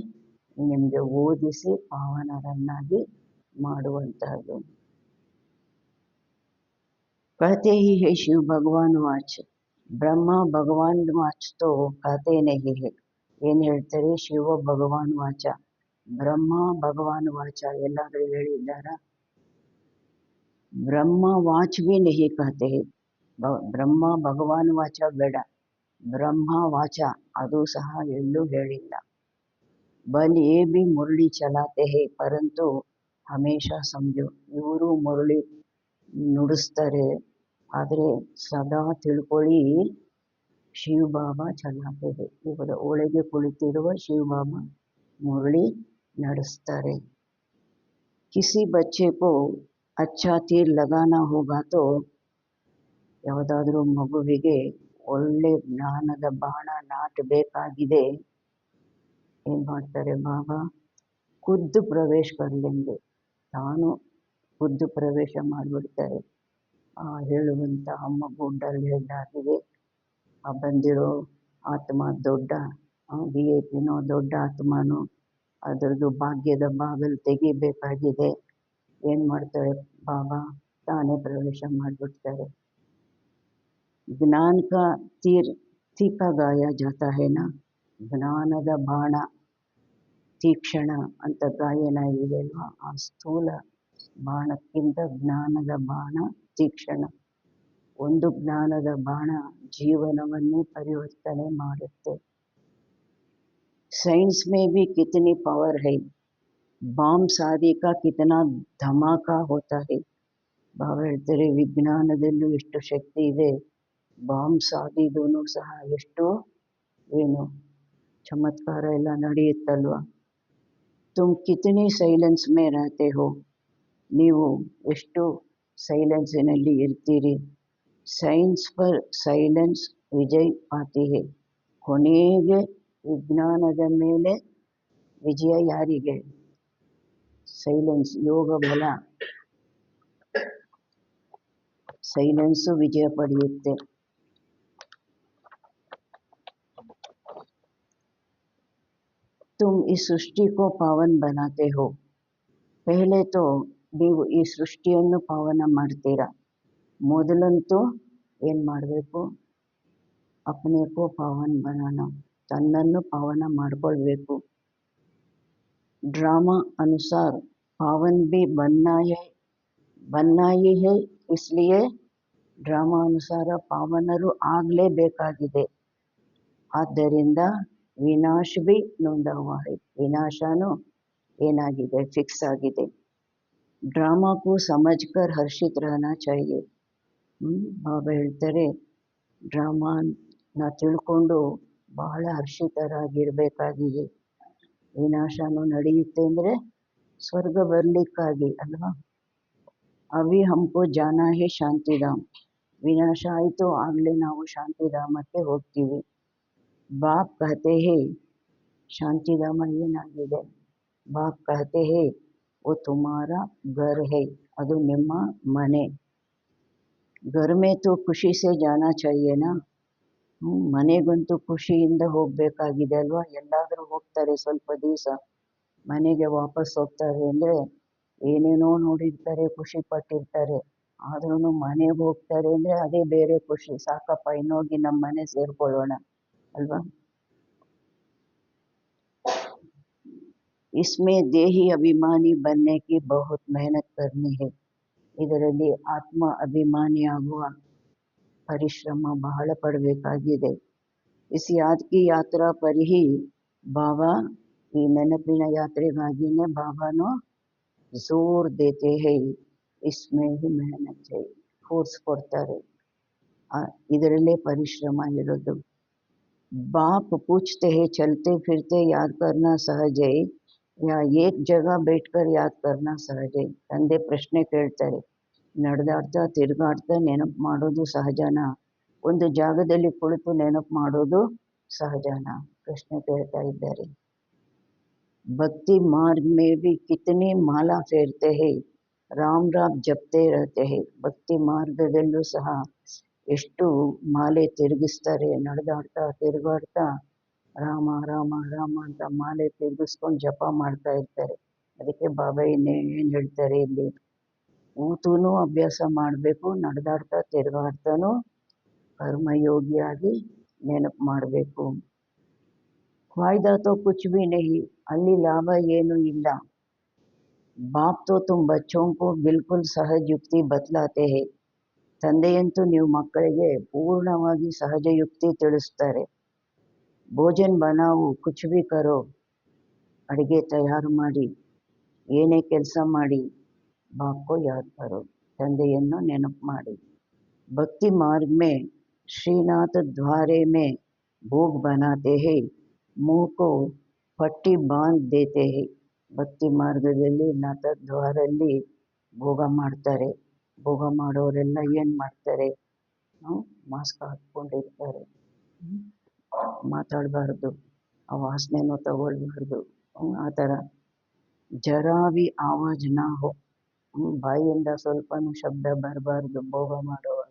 ನಿಮಗೆ ಓದಿಸಿ ಪಾವನರನ್ನಾಗಿ ಮಾಡುವಂಥದ್ದು. कहते ही है शिव भगवान वाच, ब्रह्मा भगवान वाच तो कहते नहीं है. ಏನು ಹೇಳ್ತಾರೆ? ಶಿವ ಭಗವಾನ್ ವಾಚ, ಬ್ರಹ್ಮ ಭಗವಾನ್ ವಾಚ ಎಲ್ಲಾದರೂ ಹೇಳಿದ್ದಾರ? ಬ್ರಹ್ಮ ವಾಚ್ भी नहीं कहते हैं. ಬ್ರಹ್ಮ ಭಗವಾನ್ ವಾಚ ಬೇಡ, ಬ್ರಹ್ಮ ವಾಚ ಅದು ಸಹ ಎಲ್ಲೂ ಹೇಳಿಲ್ಲ. ಬಲ್ ये भी ಮುರಳಿ ಚಲಾತೆ है, ಪರಂತು ಹಮೇಶಾ ಸಮझो ಇವರು ಮುರಳಿ ನುಡಿಸ್ತಾರೆ, ಆದರೆ ಸದಾ ತಿಳ್ಕೊಳ್ಳಿ ಶಿವ ಬಾಬಾ ಚಲಾತೆ है. ಇವರ ಒಳಗೆ ಕುಳಿತಿರುವ ಶಿವ ಬಾಬಾ ಮುರಳಿ ನಡೆಸ್ತಾರೆ. किसी बच्चे को अच्छा तीर लगाना होगा तो ಯಾವುದಾದ್ರೂ ಮಗುವಿಗೆ ಒಳ್ಳೆ ಜ್ಞಾನದ ಬಾಣ ನಾಟಬೇಕಾಗಿದೆ, ಏನ್ ಮಾಡ್ತಾರೆ ಬಾಬಾ? ಖುದ್ದು ಪ್ರವೇಶ ಕರ್ಲೆಂಗೆ, ತಾನು ಖುದ್ದು ಪ್ರವೇಶ ಮಾಡಿಬಿಡ್ತಾರೆ. ಆ ಹೇಳುವಂತಹ ಮಗು ಡಲ್ ಹೆಡ್ ಆಗಿದೆ, ಆ ಬಂದಿರೋ ಆತ್ಮ ದೊಡ್ಡ VIP-ನೋ ದೊಡ್ಡ ಆತ್ಮನೋ ಅದರದ್ದು ಭಾಗ್ಯದ ಬಾಗಿಲು ತೆಗಿಬೇಕಾಗಿದೆ. ಏನು ಮಾಡ್ತಾರೆ ಬಾಬಾ? ತಾನೇ ಪ್ರವೇಶ ಮಾಡಿಬಿಡ್ತಾರೆ. ಜ್ಞಾನ ಕಾ ತೀರ್ ತೀಖಾ ಗಾಯ ಜಾತಾ ಹೈ ನಾ, ಜ್ಞಾನದ ಬಾಣ ತೀಕ್ಷಣ ಅಂತ ಗಾಯನ ಇದೆ ಅಲ್ವಾ, ಆ ಸ್ಥೂಲ ಬಾಣಕ್ಕಿಂತ ಜ್ಞಾನದ ಬಾಣ ತೀಕ್ಷಣ. ಒಂದು ಜ್ಞಾನದ ಬಾಣ ಜೀವನವನ್ನೇ ಪರಿವರ್ತನೆ ಮಾಡುತ್ತೆ. साइंस में भी कितनी पावर है, ಬಾಂಬ್ ಸಾದಿ का कितना धमाका होता है. ಬಾಬಾ ಹೇಳ್ತಾರೆ ವಿಜ್ಞಾನದಲ್ಲೂ ಎಷ್ಟು ಶಕ್ತಿ ಇದೆ, ಬಾಂಬ್ ಸಾದಿದೂ ಸಹ ಎಷ್ಟು ಏನು ಚಮತ್ಕಾರ ಎಲ್ಲ ನಡೆಯುತ್ತಲ್ವ. ತುಮ್ ಕಿತನಿ ಸೈಲೆನ್ಸ್ ಮೇ रहते हो, ನೀವು ಎಷ್ಟು ಸೈಲೆನ್ಸಿನಲ್ಲಿ ಇರ್ತೀರಿ. ಸೈನ್ಸ್ ಪರ್ ಸೈಲೆನ್ಸ್ ವಿಜಯ್ ಪಾತಿ ಹೇ, ಕೊನೆಗೆ ವಿಜ್ಞಾನದ ಮೇಲೆ ವಿಜಯ ಯಾರಿಗೆ? ಸೈಲೆನ್ಸ್, ಯೋಗ ಬಲ, ಸೈಲೆನ್ಸು ವಿಜಯ ಪಡೆಯುತ್ತೆ. तुम इस सृष्टि को पावन बनाते हो, पहले तो ನೀವು ಈ ಸೃಷ್ಟಿಯನ್ನು ಪಾವನ ಮಾಡ್ತೀರಾ. ಮೊದಲಂತೂ ಏನು ಮಾಡಬೇಕು? अपने को पावन बनाना, ತನ್ನನ್ನು ಪಾವನ ಮಾಡಿಕೊಳ್ಬೇಕು. ड्रामा अनुसार पावन भी बनना ही है, इसलिए ಡ್ರಾಮಾ ಅನುಸಾರ ಪಾವನರು ಆಗಲೇಬೇಕಾಗಿದೆ. ಆದ್ದರಿಂದ ವಿನಾಶ भी नोंदा हुआ है, ವಿನಾಶನೂ ಏನಾಗಿದೆ? ಫಿಕ್ಸ್ ಆಗಿದೆ. ಡ್ರಾಮಾ को समझकर हर्षित रहना चाहिए. ಬಾಬಾ ಹೇಳ್ತಾರೆ ಡ್ರಾಮಾನ ತಿಳ್ಕೊಂಡು ಬಹಳ ಹರ್ಷಿತರಾಗಿರಬೇಕಾಗಿದೆ. ವಿನಾಶನೂ ನಡೆಯುತ್ತೆ ಅಂದರೆ ಸ್ವರ್ಗ ಬರಲಿಕ್ಕಾಗಿ ಅಲ್ವಾ. ಅವಿ ಹಮ್ಕೋ ಜಾನಾ ಹೇ ಶಾಂತಿಧಾಮ್, ವಿನಾಶ ಆಯಿತು ಆಗಲೇ ನಾವು ಶಾಂತಿಧಾಮಕ್ಕೆ ಹೋಗ್ತೀವಿ. ಬಾಪ್ ಕಹತೆ ಹೇ, ಶಾಂತಿಧಾಮ ಏನಾಗಿದೆ? ಬಾಪ್ ಕಹತೆ ಹೇ वो तुम्हारा घर है, ಅದು ನಿಮ್ಮ ಮನೆ. घर में तो खुशी से जाना चाहिए ना. ಮನೆಗಂತೂ ಖುಷಿಯಿಂದ ಹೋಗಬೇಕಾಗಿದೆ ಅಲ್ವಾ. ಎಲ್ಲಾದರೂ ಹೋಗ್ತಾರೆ ಸ್ವಲ್ಪ ದಿವಸ, ಮನೆಗೆ ವಾಪಸ್ ಹೋಗ್ತಾರೆ ಅಂದರೆ ಏನೇನೋ ನೋಡಿರ್ತಾರೆ, ಖುಷಿ ಪಟ್ಟಿರ್ತಾರೆ. ಆದ್ರೂ ಮನೆಗೆ ಹೋಗ್ತಾರೆ ಅಂದರೆ ಅದೇ ಬೇರೆ ಖುಷಿ. ಸಾಕಪ್ಪ ಇನ್ನೋಗಿ ನಮ್ಮ ಮನೆ ಸೇರ್ಕೊಳ್ಳೋಣ ಅಲ್ವಾ. इसमें देही अभिमानी बनने की बहुत मेहनत करनी है, ಇದರಲ್ಲಿ ಆತ್ಮ ಅಭಿಮಾನಿ ಆಗುವ ಪರಿಶ್ರಮ ಬಹಳ ಪಡಬೇಕಾಗಿದೆ. इस याद की यात्रा पर ही ಬಾಬಾ, ಈ ನೆನಪಿನ ಯಾತ್ರೆಗಾಗಿನೇ ಬಾಬಾನು जोर देते हैं, इसमें ही मेहनत है, ಫೋರ್ಸ್ ಕೊಡ್ತಾರೆ. ಇದರಲ್ಲೇ ಪರಿಶ್ರಮ ಇರೋದು. बाप पूछते हैं चलते फिरते याद करना सहज है या एक जगह बैठकर याद करना सहज है. ತಂದೆ ಪ್ರಶ್ನೆ ಕೇಳ್ತಾರೆ, ನಡೆದಾಡ್ತಾ ತಿರುಗಾಡ್ತಾ ನೆನಪು ಮಾಡೋದು ಸಹಜನಾ, ಒಂದು ಜಾಗದಲ್ಲಿ ಕುಳಿತು ನೆನಪು ಮಾಡೋದು ಸಹಜನಾ? ಪ್ರಶ್ನೆ ಕೇಳ್ತಾ ಇದ್ದಾರೆ. ಭಕ್ತಿ ಮಾರ್ಗ ಮೇ ಭಿ ಕಿತನಿ ಮಾಲಾ ಫೇರ್ತೆ ಹೇ, ರಾಮ್ ರಾಮ್ ಜಪ್ತೆ रहते हैं. ಭಕ್ತಿ ಮಾರ್ಗದಲ್ಲೂ ಸಹ ಎಷ್ಟು ಮಾಲೆ ತಿರುಗಿಸ್ತಾರೆ, ನಡೆದಾಡ್ತಾ ತಿರುಗಾಡ್ತಾ ರಾಮ ರಾಮ ರಾಮ ಅಂತ ಮಾಲೆ ತಿರುಗಿಸ್ಕೊಂಡು ಜಪ ಮಾಡ್ತಾ ಇರ್ತಾರೆ. ಅದಕ್ಕೆ ಬಾಬಾ ಏನು ಹೇಳ್ತಾರೆ ಇಲ್ಲಿ? ಕೂತೂ ಅಭ್ಯಾಸ ಮಾಡಬೇಕು, ನಡೆದಾಡ್ತಾ ತಿರುಗಾಡ್ತಾನೂ ಕರ್ಮಯೋಗಿಯಾಗಿ ನೆನಪು ಮಾಡಬೇಕು. ಫಾಯ್ದಾ ತೋ ಕುಚ್ ಭಿ ನಹಿ, ಅಲ್ಲಿ ಲಾಭ ಏನೂ ಇಲ್ಲ. ಬಾಪ್ ತೋ ತುಮ್ ಬಚ್ಚೋಂ ಕೋ ಬಿಲ್ಕುಲ್ ಸಹಜ ಯುಕ್ತಿ ಬತ್ಲಾತೆ ಹೇ, ತಂದೆಯಂತೂ ನೀವು ಮಕ್ಕಳಿಗೆ ಪೂರ್ಣವಾಗಿ ಸಹಜ ಯುಕ್ತಿ ತಿಳಿಸ್ತಾರೆ. ಭೋಜನ್ ಬನಾವು, ಕುಚ್ ಭಿ ಕರೋ, ಅಡಿಗೆ ತಯಾರು ಮಾಡಿ, ಏನೇ ಕೆಲಸ ಮಾಡಿ, ಬಾಪ್ ಕೋ ಯಾದ್ ಕರೋ, ತಂದೆಯನ್ನು ನೆನಪು ಮಾಡಿ. ಭಕ್ತಿ ಮಾರ್ಗ ಮೇ ಶ್ರೀನಾಥ ದ್ವಾರೆ ಮೇ ಭೋಗ್ ಬನಾತೆ ಹೇ, ಮುಖ ಕೋ ಪಟ್ಟಿ ಬಾಂಧ್ ದೇತೆ ಹೇ, ಭಕ್ತಿ ಮಾರ್ಗದಲ್ಲಿ ನಾಥ ದ್ವಾರಲ್ಲಿ ಭೋಗ ಮಾಡ್ತಾರೆ. ಭೋಗ ಮಾಡೋರೆಲ್ಲ ಏನು ಮಾಡ್ತಾರೆ, ಮಾಸ್ಕ್ ಹಾಕ್ಕೊಂಡಿರ್ತಾರೆ. ಮಾತಾಡಬಾರ್ದು, ಆ ವಾಸನೆನೂ ತಗೊಳ್ಬಾರ್ದು. ಆ ಥರ ಜರಾ ಭಿ ಆವಾಜ್ ನಾ ಹೋ, ಬಾಯಿಯಿಂದ ಸ್ವಲ್ಪನೂ ಶಬ್ದ ಬರಬಾರ್ದು ಭೋಗ ಮಾಡುವಾಗ.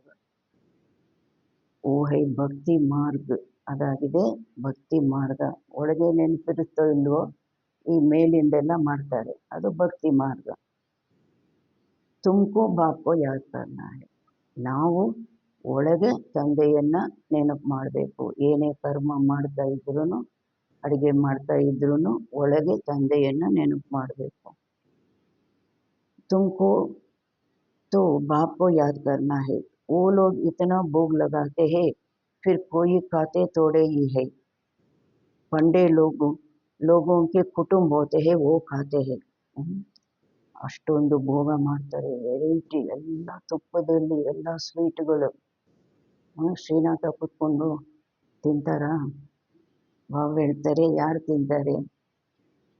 ಓ ಹೈ ಭಕ್ತಿ ಮಾರ್ಗ, ಅದಾಗಿದೆ ಭಕ್ತಿ ಮಾರ್ಗ. ಒಳಗೆ ನೆನಪಿರುತ್ತೋ ಇಲ್ವೋ, ಈ ಮೇಲಿಂದೆಲ್ಲ ಮಾಡ್ತಾರೆ, ಅದು ಭಕ್ತಿ ಮಾರ್ಗ. ತುಮಕೋ ಬಾಪ್ಕೋ ಯಾದ್ ಕರ್ನಾ ಹೈ, ನಾವು ಒಳಗೆ ತಂದೆಯನ್ನ ನೆನಪು ಮಾಡಬೇಕು. ಏನೇ ಕರ್ಮ ಮಾಡ್ತಾ ಇದ್ರೂ, ಅಡುಗೆ ಮಾಡ್ತಾ ಇದ್ರೂ ಒಳಗೆ ತಂದೆಯನ್ನ ನೆನಪು ಮಾಡಬೇಕು. ತುಮಕೋ तो बाप को याद करना है. वो लोग इतना भोग लगाते हैं, फिर कोई खाते थोड़े ही है. पंडे लोगों के कुटुंब होते हैं, वो खाते हैं. ಅಷ್ಟೊಂದು ಭೋಗ ಮಾಡ್ತಾರೆ, ವೆರೈಟಿ ಎಲ್ಲ ತುಪ್ಪದಲ್ಲಿ ಎಲ್ಲ ಸ್ವೀಟ್ಗಳು. ಶ್ರೀನಾಥ ಕೂತ್ಕೊಂಡು ತಿಂತಾರ? ಬಾವು ಹೇಳ್ತಾರೆ, ಯಾರು ತಿಂತಾರೆ?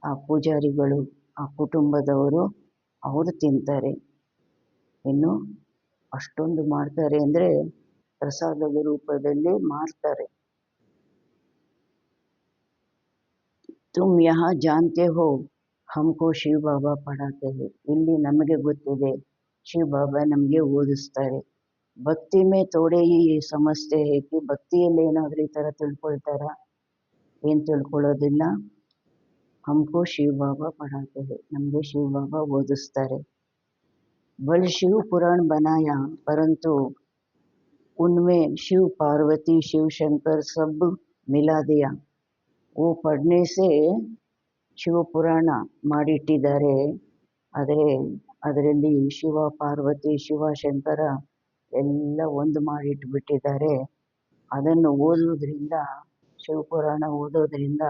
ಆ ಪೂಜಾರಿಗಳು, ಆ ಕುಟುಂಬದವರು, ಅವರು ತಿಂತಾರೆ. ಇನ್ನು ಅಷ್ಟೊಂದು ಮಾಡ್ತಾರೆ ಅಂದರೆ ಪ್ರಸಾದದ ರೂಪದಲ್ಲಿ ಮಾಡ್ತಾರೆ. ತುಮ್ ಯಹಾ ಜಾನ್ತೆ ಹೋ ಹಮ್ಕೋ ಶಿವ ಬಾಬಾ ಪಢಾತೆ ಹೇ, ಇಲ್ಲಿ ನಮಗೆ ಗೊತ್ತಿದೆ, ಶಿವ ಬಾಬಾ ನಮಗೆ ಓದಿಸ್ತಾರೆ. ಭಕ್ತಿ ಮೇ ಥೋಡೆ ಈ ಸಮಸ್ಯೆ ಹೇ ಕಿ, ಭಕ್ತಿಯಲ್ಲಿ ಏನಾದರೂ ಈ ಥರ ತಿಳ್ಕೊಳ್ತಾರ? ಏನು ತಿಳ್ಕೊಳ್ಳೋದಿಲ್ಲ. ಹಮ್ಕೋ ಶಿವ ಬಾಬಾ ಪಢಾತೆ ಹೇ, ನಮಗೆ ಶಿವ ಬಾಬಾ ಓದಿಸ್ತಾರೆ. बल शिव पुराण बनाया, परंतु उनमें शिव पार्वती शिव शंकर सब मिला दिया. वो पढ़ने से ಶಿವ ಪುರಾಣ ಮಾಡಿಟ್ಟಿದ್ದಾರೆ, ಆದರೆ ಅದರಲ್ಲಿ ಶಿವ ಪಾರ್ವತಿ ಶಿವಶಂಕರ ಎಲ್ಲ ಒಂದು ಮಾಡಿಟ್ಬಿಟ್ಟಿದ್ದಾರೆ. ಅದನ್ನು ಓದೋದ್ರಿಂದ, ಶಿವಪುರಾಣ ಓದೋದ್ರಿಂದ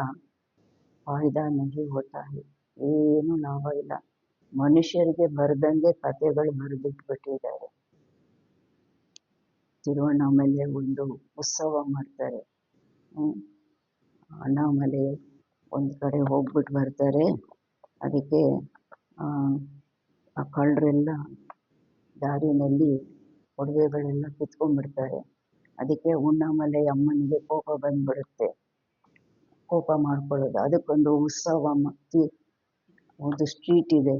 ಫಾಯ್ದಾ ನಹಿ ಹೋತಾ ಹೈ, ಏನು ಲಾಭ ಇಲ್ಲ. ಮನುಷ್ಯರಿಗೆ ಬರೆದಂಗೆ ಕಥೆಗಳು ಬರೆದಿಟ್ಬಿಟ್ಟಿದ್ದಾರೆ. ತಿರುವಣ್ಣಾಮಲೆ ಒಂದು ಉತ್ಸವ ಮಾಡ್ತಾರೆ. ಅಣ್ಣಾಮಲೆ ಒಂದು ಕಡೆ ಹೋಗ್ಬಿಟ್ಟು ಬರ್ತಾರೆ. ಅದಕ್ಕೆ ಆ ಕಳ್ಳರೆಲ್ಲ ದಾರಿನಲ್ಲಿ ಒಡವೆಗಳೆಲ್ಲ ಕಿತ್ಕೊಂಡ್ಬಿಡ್ತಾರೆ. ಅದಕ್ಕೆ ಉಣ್ಣಾಮಲೆ ಅಮ್ಮನಿಗೆ ಕೋಪ ಬಂದ್ಬಿಡುತ್ತೆ. ಕೋಪ ಮಾಡ್ಕೊಳ್ಳೋದು, ಅದಕ್ಕೊಂದು ಉತ್ಸವ ಒಂದು ಸ್ಟ್ರೀಟ್ ಇದೆ,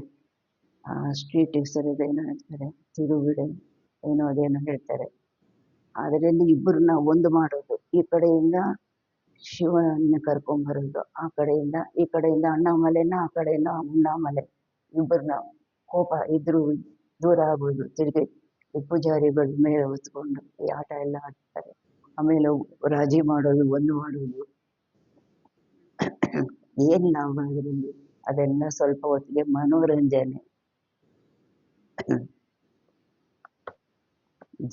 ಆ ಸ್ಟ್ರೀಟ್ ಹೆಸರಿದೇನೋ ಹೇಳ್ತಾರೆ, ತಿರುವಿಡೆ ಏನೋ ಅದೇನೋ ಹೇಳ್ತಾರೆ. ಅದರಲ್ಲಿ ಇಬ್ಬರನ್ನ ಒಂದು ಮಾಡೋದು, ಈ ಕಡೆಯಿಂದ ಶಿವನ ಕರ್ಕೊಂಬರೋದು, ಆ ಕಡೆಯಿಂದ ಈ ಕಡೆಯಿಂದ ಅಣ್ಣಾಮಲೆನ, ಆ ಕಡೆಯಿಂದ ಉಣ್ಣಾಮಲೆ, ಇಬ್ಬರನ್ನ ಕೋಪ ಇದ್ರೂ ದೂರ ಆಗೋದು. ತಿರುಗಿ ಪೂಜಾರಿಗಳು ಮೇಲೆ ಹೊತ್ಕೊಂಡು ಈ ಆಟ ಎಲ್ಲ ಆಡ್ತಾರೆ. ಆಮೇಲೆ ರಾಜಿ ಮಾಡೋದು, ಒಂದು ಮಾಡೋದು. ಏನು ಲಾಭ ಅದರಲ್ಲಿ? ಅದೆಲ್ಲ ಸ್ವಲ್ಪ ಹೊತ್ತಿಗೆ ಮನೋರಂಜನೆ.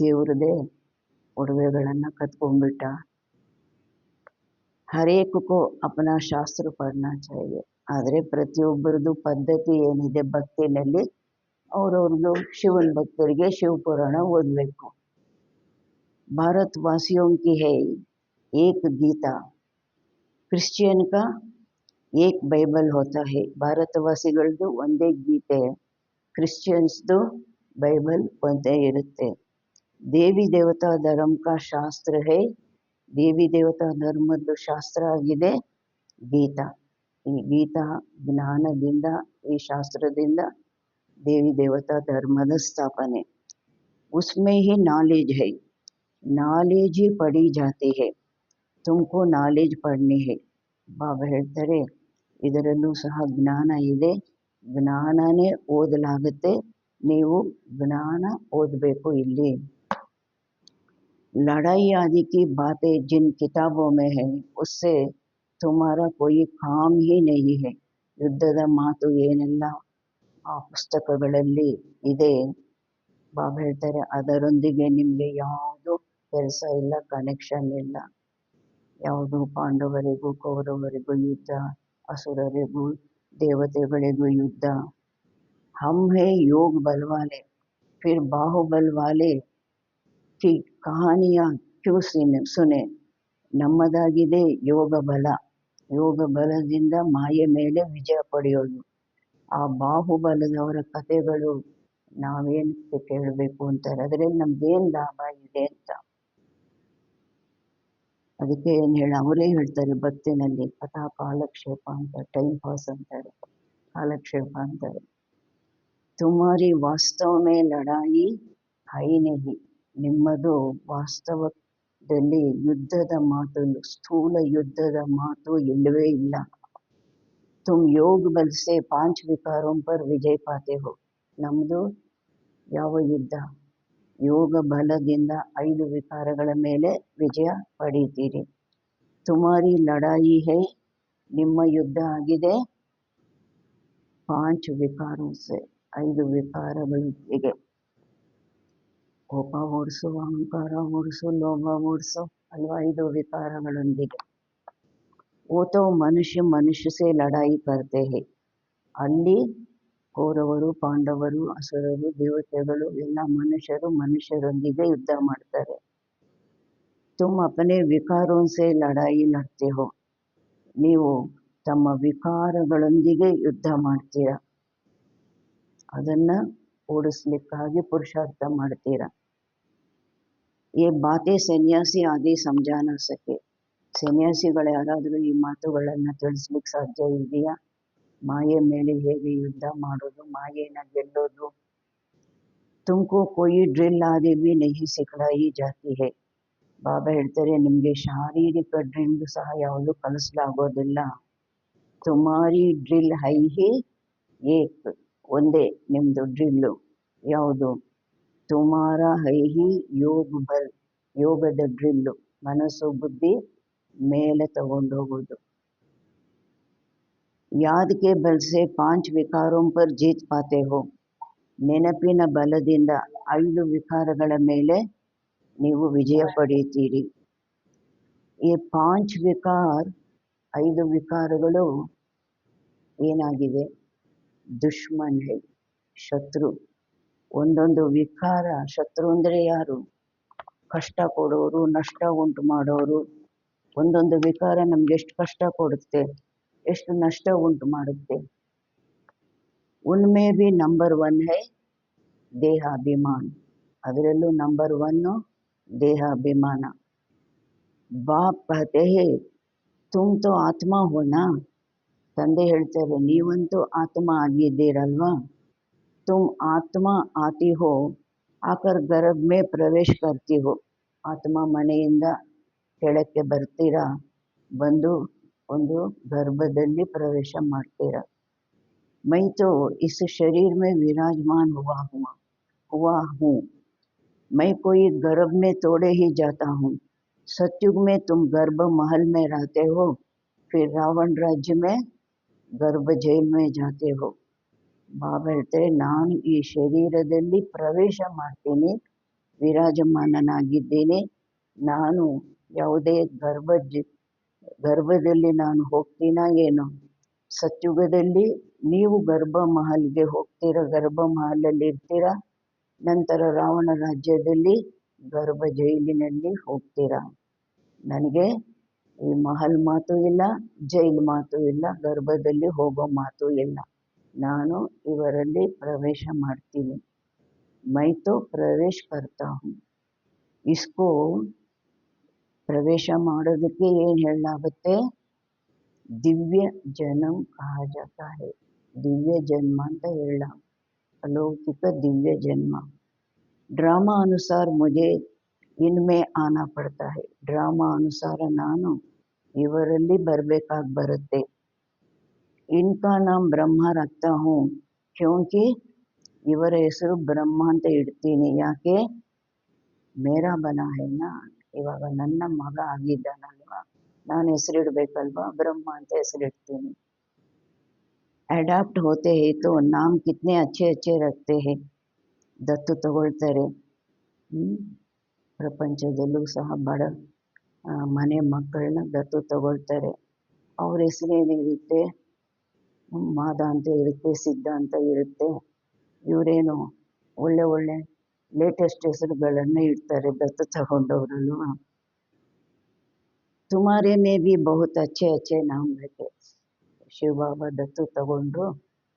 ದೇವ್ರದೇ ಒಡವೆಗಳನ್ನು ಕತ್ಕೊಂಡ್ಬಿಟ್ಟ. ಹರೇಕಕ್ಕೂ ಅಪನ ಶಾಸ್ತ್ರ ಪಡ್ನಾ ಚಾಹಿಯೆ. ಆದರೆ ಪ್ರತಿಯೊಬ್ಬರದು ಪದ್ಧತಿ ಏನಿದೆ ಭಕ್ತಿನಲ್ಲಿ, ಅವ್ರವ್ರದ್ದು ಶಿವನ ಭಕ್ತರಿಗೆ ಶಿವಪುರಾಣ ಓದಬೇಕು. ಭಾರತ್ ವಾಸಿಯೋಂ ಕಿ ಹೈ ಏಕ್ ಗೀತಾ, ಕ್ರಿಶ್ಚಿಯನ್ ಕಾ ಏಕ್ ಬೈಬಲ್ ಹೋತಾ ಹೈ. ಭಾರತವಾಸಿಗಳದ್ದು ಒಂದೇ ಗೀತೆ, ಕ್ರಿಶ್ಚಿಯನ್ಸ್ದು ಬೈಬಲ್ ಒಂದೇ ಇರುತ್ತೆ. ದೇವಿ ದೇವತಾ ಧರ್ಮ ಕಾ ಶಾಸ್ತ್ರ ಹೈ, ದೇವಿ ದೇವತಾ ಧರ್ಮದ್ದು ಶಾಸ್ತ್ರ ಆಗಿದೆ ಗೀತಾ. ಈ ಗೀತಾ ಜ್ಞಾನದಿಂದ, ಈ ಶಾಸ್ತ್ರದಿಂದ ದೇವಿ ದೇವತಾ ಧರ್ಮದ ಸ್ಥಾಪನೆ. ಉಸ್ಮೇ ಹಿ ನಾಲೆಜ್ ಹೈ, ನಾಲೆಜ್ ಹಿ ಪಡಿ ಜಾತಿ ಹೈ, ತುಮಕೋ ನಾಲೆಜ್ ಪಡ್ನಿ ಹೈ. ಬಾಬಾ ಹೇಳ್ತಾರೆ, ಇದರಲ್ಲೂ ಸಹ ಜ್ಞಾನ ಇದೆ, ಜ್ಞಾನನೇ ಓದಲಾಗುತ್ತೆ, ನೀವು ಜ್ಞಾನ ಓದಬೇಕು ಇಲ್ಲಿ. लड़ाई आदि की बातें जिन किताबों में है उससे तुम्हारा कोई काम ही नहीं है. ಯುದ್ಧದ ಮಾತು ಏನೆಲ್ಲ ಆ ಪುಸ್ತಕಗಳಲ್ಲಿ ಇದೆ, ಬಾಬಾ ಹೇಳ್ತಾರೆ ಅದರೊಂದಿಗೆ ನಿಮಗೆ ಯಾವುದು ಕೆಲಸ ಇಲ್ಲ, ಕನೆಕ್ಷನ್ ಇಲ್ಲ. ಯಾವುದು ಪಾಂಡವರಿಗೂ ಕೌರವರಿಗೂ ಯುದ್ಧ, ಅಸುರರಿಗೂ ದೇವತೆಗಳಿಗೂ ಯುದ್ಧ. ಹಮ್ ಹೇ ಯೋಗ ಬಲ್ ವಾಲೆ, ಫಿರ್ ಬಾಹುಬಲ್ ವಾಲೆ ಕಿ ಕಹಾನಿಯಾ ಕ್ಯೂ ಸುನೆ. ನಮ್ಮದಾಗಿದೆ ಯೋಗ ಬಲ, ಯೋಗ ಬಲದಿಂದ ಮಾಯೆ ಮೇಲೆ ವಿಜಯ ಪಡೆಯೋದು. ಆ ಬಾಹುಬಲದವರ ಕಥೆಗಳು ನಾವೇನಕ್ಕೆ ಕೇಳಬೇಕು ಅಂತಾರೆ, ಅದರಲ್ಲಿ ನಮ್ಗೇನು ಲಾಭ ಇದೆ ಅಂತ. ಅದಕ್ಕೆ ಏನು ಅವರೇ ಹೇಳ್ತಾರೆ ಭಕ್ತಿನಲ್ಲಿ ಕಥಾ ಕಾಲಕ್ಷೇಪ ಅಂತ, ಟೈಮ್ ಪಾಸ್ ಅಂತಾರೆ, ಕಾಲಕ್ಷೇಪ ಅಂತಾರೆ. ತುಮಾರಿ ವಾಸ್ತವ ಮೇ ಲಡಾಯಿ ಹೈ ನಹಿ, ನಿಮ್ಮದು ವಾಸ್ತವದಲ್ಲಿ ಯುದ್ಧದ ಮಾತು, ಸ್ಥೂಲ ಯುದ್ಧದ ಮಾತು ಇಲ್ಲವೇ ಇಲ್ಲ. ತುಮ್ ಯೋಗ ಬಲ್ ಸೆ 5 ವಿಕಾರೋಂ ಪರ್ ವಿಜಯ ಪಾತೆ ಹೋ. ನಮ್ಮದು ಯಾವ ಯುದ್ಧ? ಯೋಗ ಬಲದಿಂದ 5 ವಿಕಾರಗಳ ಮೇಲೆ ವಿಜಯ ಪಡೀತೀರಿ. ತುಮಾರಿ ಲಡಾಯಿ ಹೈ, ನಿಮ್ಮ ಯುದ್ಧ ಆಗಿದೆ 5 ವಿಕಾರೋಂ ಸೆ, 5 ವಿಕಾರಗಳೊಂದಿಗೆ. ಕೋಪ ಓಡಿಸು, ಅಹಂಕಾರ ಓಡಿಸು, ಲೋಭ ಓಡಿಸು ಅಲ್ವಾ, 5 ವಿಕಾರಗಳೊಂದಿಗೆ. वो तो ಮನುಷ್ಯ ಮನುಷ್ಯ ಸೇ ಲಡಾಯಿ ಕರ್ತೆ ಹೇ. ಅಲ್ಲಿ ಕೌರವರು ಪಾಂಡವರು ಅಸುರರು ದೇವತೆಗಳು ಎಲ್ಲ ಮನುಷ್ಯರು ಮನುಷ್ಯರೊಂದಿಗೆ ಯುದ್ಧ ಮಾಡ್ತಾರೆ. ತುಮ್ ಅಪನೆ ವಿಕಾರೋಂ ಸೆ ಲಡಾಯಿ ಲಡ್ತೆ ಹೋ, ನೀವು ತಮ್ಮ ವಿಕಾರಗಳೊಂದಿಗೆ ಯುದ್ಧ ಮಾಡ್ತೀರಾ, ಅದನ್ನ ಓಡಿಸ್ಲಿಕ್ಕಾಗಿ ಪುರುಷಾರ್ಥ ಮಾಡ್ತೀರಾ. ಈ ಬಾತೆ ಸನ್ಯಾಸಿ ಆದಿ ಸಮಜಾನ ಸಕೆ. ಸನ್ಯಾಸಿಗಳು ಯಾರಾದರೂ ಈ ಮಾತುಗಳನ್ನು ತಿಳಿಸ್ಲಿಕ್ಕೆ ಸಾಧ್ಯ ಇದೆಯಾ? ಮಾಯೆ ಮೇಲೆ ಹೇಗೆ ಯುದ್ಧ ಮಾಡೋದು, ಮಾಯೆನ ಗೆಲ್ಲೋದು. ತುಮಕೋ ಕೊಯಿ ಡ್ರಿಲ್ ಆದಿ ಭಿ ನಹಿ ಸಿಖಾಯಿ ಜಾತಿ ಹೈ. ಬಾಬಾ ಹೇಳ್ತಾರೆ ನಿಮಗೆ ಶಾರೀರಿಕ ಡ್ರಿಲ್ ಸಹ ಯಾವುದು ಕಲಿಸಲಾಗೋದಿಲ್ಲ. ತುಮಾರಿ ಡ್ರಿಲ್ ಹೈ ಹಿ ಏಕ್, ಒಂದೇ ನಿಮ್ಮದು ಡ್ರಿಲ್ಲು. ಯಾವುದು? ತುಮಾರ ಹೈ ಹಿ ಯೋಗ ಬಲ್, ಯೋಗದ ಡ್ರಿಲ್ಲು. ಮನಸ್ಸು ಬುದ್ಧಿ ಮೇಲೆ ತಗೊಂಡು ಹೋಗೋದು. ಯಾದ್ ಕೆ ಬಲ್ ಸೆ 5 ವಿಕಾರೋಂ ಪರ್ ಜೀತ್ ಪಾತೆ ಹೋ, ನೆನಪಿನ ಬಲದಿಂದ 5 ವಿಕಾರಗಳ ಮೇಲೆ ನೀವು ವಿಜಯ ಪಡೀತೀರಿ. ಈ 5 ವಿಕಾರ, 5 ವಿಕಾರಗಳು ಏನಾಗಿದೆ? ದುಶ್ಮನ್ ಹೈ, ಶತ್ರು. ಒಂದೊಂದು ವಿಕಾರ, ಶತ್ರು ಅಂದರೆ ಯಾರು? ಕಷ್ಟ ಕೊಡೋರು, ನಷ್ಟ ಉಂಟು ಮಾಡೋರು. ಒಂದೊಂದು ವಿಕಾರ ನಮ್ಗೆ ಎಷ್ಟು ಕಷ್ಟ ಕೊಡುತ್ತೆ, ಎಷ್ಟು ನಷ್ಟ ಉಂಟು ಮಾಡುತ್ತೆ. ಉನ್ಮೇ ಭಿ ನಂಬರ್ 1 ಹೈ ದೇಹಾಭಿಮಾನ, ಅದರಲ್ಲೂ ನಂಬರ್ 1 ದೇಹಾಭಿಮಾನ. ಬಾಪ್ ಕಹತೆ ಹೇ ತುಮ್ ತೋ ಆತ್ಮ ಹೋನಾ, ತಂದೆ ಹೇಳ್ತಾರೆ ನೀವಂತೂ ಆತ್ಮ ಆಗಿದ್ದೀರಲ್ವಾ. ತುಮ್ ಆತ್ಮ ಆತಿ ಹೋ ಆಕರ್ ಗರ್ಭ ಮೇ ಪ್ರವೇಶ ಕರ್ತಿ ಹೋ, ಆತ್ಮ ಮನೆಯಿಂದ ಕೆಳಕ್ಕೆ ಬರ್ತೀರಾ, ಬಂದು ಒಂದು ಗರ್ಭದಲ್ಲಿ ಪ್ರವೇಶ ಮಾಡ್ತೀರಾ. ಮೈ ತೋ ಇಸ್ ಶರೀರ್ ಮೇ ವಿರಾಜಮಾನ್ हुआ हूँ, मैं कोई गर्भ में तोड़े ही जाता हूँ. सतयुग में तुम गर्भ महल में रहते हो, फिर रावण राज्य में गर्भ जेल में जाते हो. ಬಾಬಾ ಹೇಳ್ತಾರೆ ನಾನು ಈ ಶರೀರದಲ್ಲಿ ಪ್ರವೇಶ ಮಾಡ್ತೀನಿ, ವಿರಾಜಮಾನನಾಗಿದ್ದೇನೆ. ನಾನು ಯಾವುದೇ ಗರ್ಭದಲ್ಲಿ ನಾನು ಹೋಗ್ತೀನಾ ಏನು? ಸತ್ಯುಗದಲ್ಲಿ ನೀವು ಗರ್ಭ ಮಹಲ್ಗೆ ಹೋಗ್ತೀರಾ, ಗರ್ಭ ಮಹಲಲ್ಲಿ ಇರ್ತೀರಾ. ನಂತರ ರಾವಣ ರಾಜ್ಯದಲ್ಲಿ ಗರ್ಭ ಜೈಲಿನಲ್ಲಿ ಹೋಗ್ತೀರಾ. ನನಗೆ ಈ ಮಹಲ್ ಮಾತು ಇಲ್ಲ, ಜೈಲ್ ಮಾತು ಇಲ್ಲ, ಗರ್ಭದಲ್ಲಿ ಹೋಗೋ ಮಾತು ಇಲ್ಲ. ನಾನು ಇವರಲ್ಲಿ ಪ್ರವೇಶ ಮಾಡ್ತೀನಿ. ಮೈ ತೋ ಪ್ರವೇಶ ಕರ್ತಾ ಹೂँ. ಇಸ್ಕೋ ಪ್ರವೇಶ ಮಾಡೋದಕ್ಕೆ ಏನು ಹೇಳಲಾಗುತ್ತೆ? ದಿವ್ಯ ಜನ್ಮ ಕಹಾ ಜಾತಾ ಹೈ. ದಿವ್ಯ ಜನ್ಮ ಅಂತ ಹೇಳ, ಅಲೌಕಿಕ ದಿವ್ಯ ಜನ್ಮ. ಡ್ರಾಮಾ ಅನುಸಾರ ಮುझे ಇನ್ಮೇ ಆನಾ ಪಡ್ತಾ ಹೈ. ಡ್ರಾಮಾ ಅನುಸಾರ ನಾನು ಇವರಲ್ಲಿ ಬರಬೇಕಾಗಿ ಬರುತ್ತೆ. इनका नाम ब्रह्मा रखता हूँ क्योंकि ಇವರ ಹೆಸರು ಬ್ರಹ್ಮ ಅಂತ ಇಡ್ತೀನಿ. ಯಾಕೆ? ಮೇರಾ ಬನ ಹೇನ, ಇವಾಗ ನನ್ನ ಮಗ ಆಗಿದ್ದಾನಲ್ವಾ, ನಾನು ಹೆಸರಿಡ್ಬೇಕಲ್ವಾ, ಬ್ರಹ್ಮ ಅಂತ ಹೆಸರಿಡ್ತೀನಿ. ಅಡಾಪ್ಟ್ ಹೋತೆ ಹೇ ತೋ ನಾಮ್ ಕಿತ್ನೆ ಅಚ್ಚೆ ಅಚ್ಚೆ ರಖತೆ ಹೇ. ದತ್ತು ತಗೊಳ್ತಾರೆ. ಪ್ರಪಂಚದಲ್ಲೂ ಸಹ ಬಡ ಮನೆ ಮಕ್ಕಳನ್ನ ದತ್ತು ತಗೊಳ್ತಾರೆ. ಅವ್ರ ಹೆಸರೇನಿರುತ್ತೆ, ಮಾದ ಅಂತ ಇರುತ್ತೆ, ಸಿದ್ಧ ಅಂತ ಇರುತ್ತೆ. ಇವರೇನು ಒಳ್ಳೆ ಒಳ್ಳೆ ಲೇಟೆಸ್ಟ್ ಹೆಸರುಗಳನ್ನು ಇಡ್ತಾರೆ ದತ್ತು ತಗೊಂಡವ್ರಲ್ವಾ. ತುಮಾರೆ ಮೇ ಬಿ ಬಹುತ್ ಅಚ್ಚೆ ಅಚ್ಚೆ ನಾಮ್ ರಖೆ. ಶಿವಬಾಬಾ ದತ್ತು ತಗೊಂಡು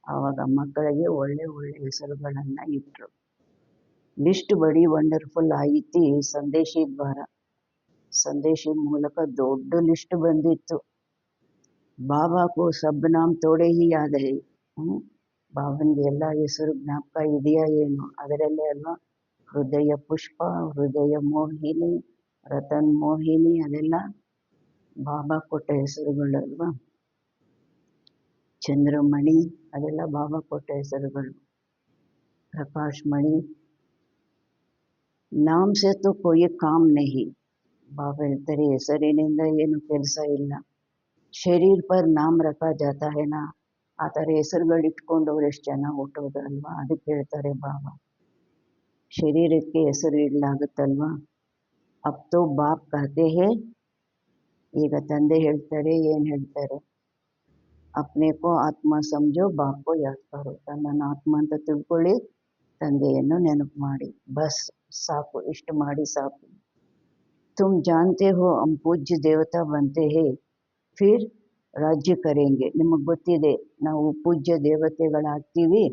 ಆವಾಗ ಮಕ್ಕಳಿಗೆ ಒಳ್ಳೆ ಒಳ್ಳೆ ಹೆಸರುಗಳನ್ನ ಇಟ್ಟರು. ಲಿಸ್ಟ್ ಬಡಿ ವಂಡರ್ಫುಲ್ ಆಯಿತಿ ಸಂದೇಶಿ ದ್ವಾರ. ಸಂದೇಶಿ ಮೂಲಕ ದೊಡ್ಡ ಲಿಸ್ಟ್ ಬಂದಿತ್ತು. ಬಾಬಾಕು ಸಬ್ ನಾಮ್ ತೋಡೆ ಹಿ ಯಾದ ಹೈ. ಬಾಬನ್ಗೆ ಎಲ್ಲ ಹೆಸರು ಜ್ಞಾಪಕ ಇದೆಯಾ ಏನು? ಅದರಲ್ಲೇ ಅಲ್ವಾ ಹೃದಯ ಪುಷ್ಪ, ಹೃದಯ ಮೋಹಿನಿ, ರತನ್ ಮೋಹಿನಿ, ಅದೆಲ್ಲ ಬಾಬಾ ಕೊಟ್ಟ ಹೆಸರುಗಳಲ್ವಾ. ಚಂದ್ರಮಣಿ, ಅದೆಲ್ಲ ಬಾಬಾ ಕೊಟ್ಟ ಹೆಸರುಗಳು. ಪ್ರಕಾಶ್ ಮಣಿ. ನಾಮ್ ಸೆ ತೋ ಕೋಯಿ ಕಾಮ್ ನಹಿ. ಬಾಬಾ ಹೇಳ್ತಾರೆ ಹೆಸರಿನಿಂದ ಏನು ಕೆಲಸ ಇಲ್ಲ. ಶರೀರ್ ಪರ್ ನಾಮ್ ರಖಾ ಜಾತಾ ಹೇನಾ. ಆ ಥರ ಹೆಸರುಗಳು ಇಟ್ಕೊಂಡವ್ರು ಎಷ್ಟು ಚೆನ್ನಾಗಿ ಹುಟ್ಟೋದಲ್ವಾ. ಅದಕ್ಕೆ ಹೇಳ್ತಾರೆ ಬಾಬಾ ಶರೀರಕ್ಕೆ ಹೆಸರು ಇಡಲಾಗುತ್ತಲ್ವಾ. ಅಬ್ ತೋ ಬಾಪ್ ಕಹತೆ ಹೇ. ಈಗ ತಂದೆ ಹೇಳ್ತಾರೆ, ಏನು ಹೇಳ್ತಾರೆ? ಅಪ್ನೆ ಕೋ ಆತ್ಮ ಸಮझो, ಬಾಪ್ ಕೋ ಯಾದ್ ಕರೋ. ತನ್ನನ್ನು ಆತ್ಮ ಅಂತ ತಿಳ್ಕೊಳ್ಳಿ, ತಂದೆಯನ್ನು ನೆನಪು ಮಾಡಿ. ಬಸ್ ಸಾಕು, ಇಷ್ಟು ಮಾಡಿ ಸಾಕು. ತುಮ್ ಜಾನ್ತೆ ಹೋ ಹಮ್ ಪೂಜ್ಯ ದೇವತಾ ಬಂತೆ ಹೇ, ಫಿರ್ ರಾಜ್ಯ ಕರೆಂಗೆ. ನಿಮಗೆ ಗೊತ್ತಿದೆ, ನಾವು ಪೂಜ್ಯ ದೇವತೆಗಳಾಗ್ತೀವಿ,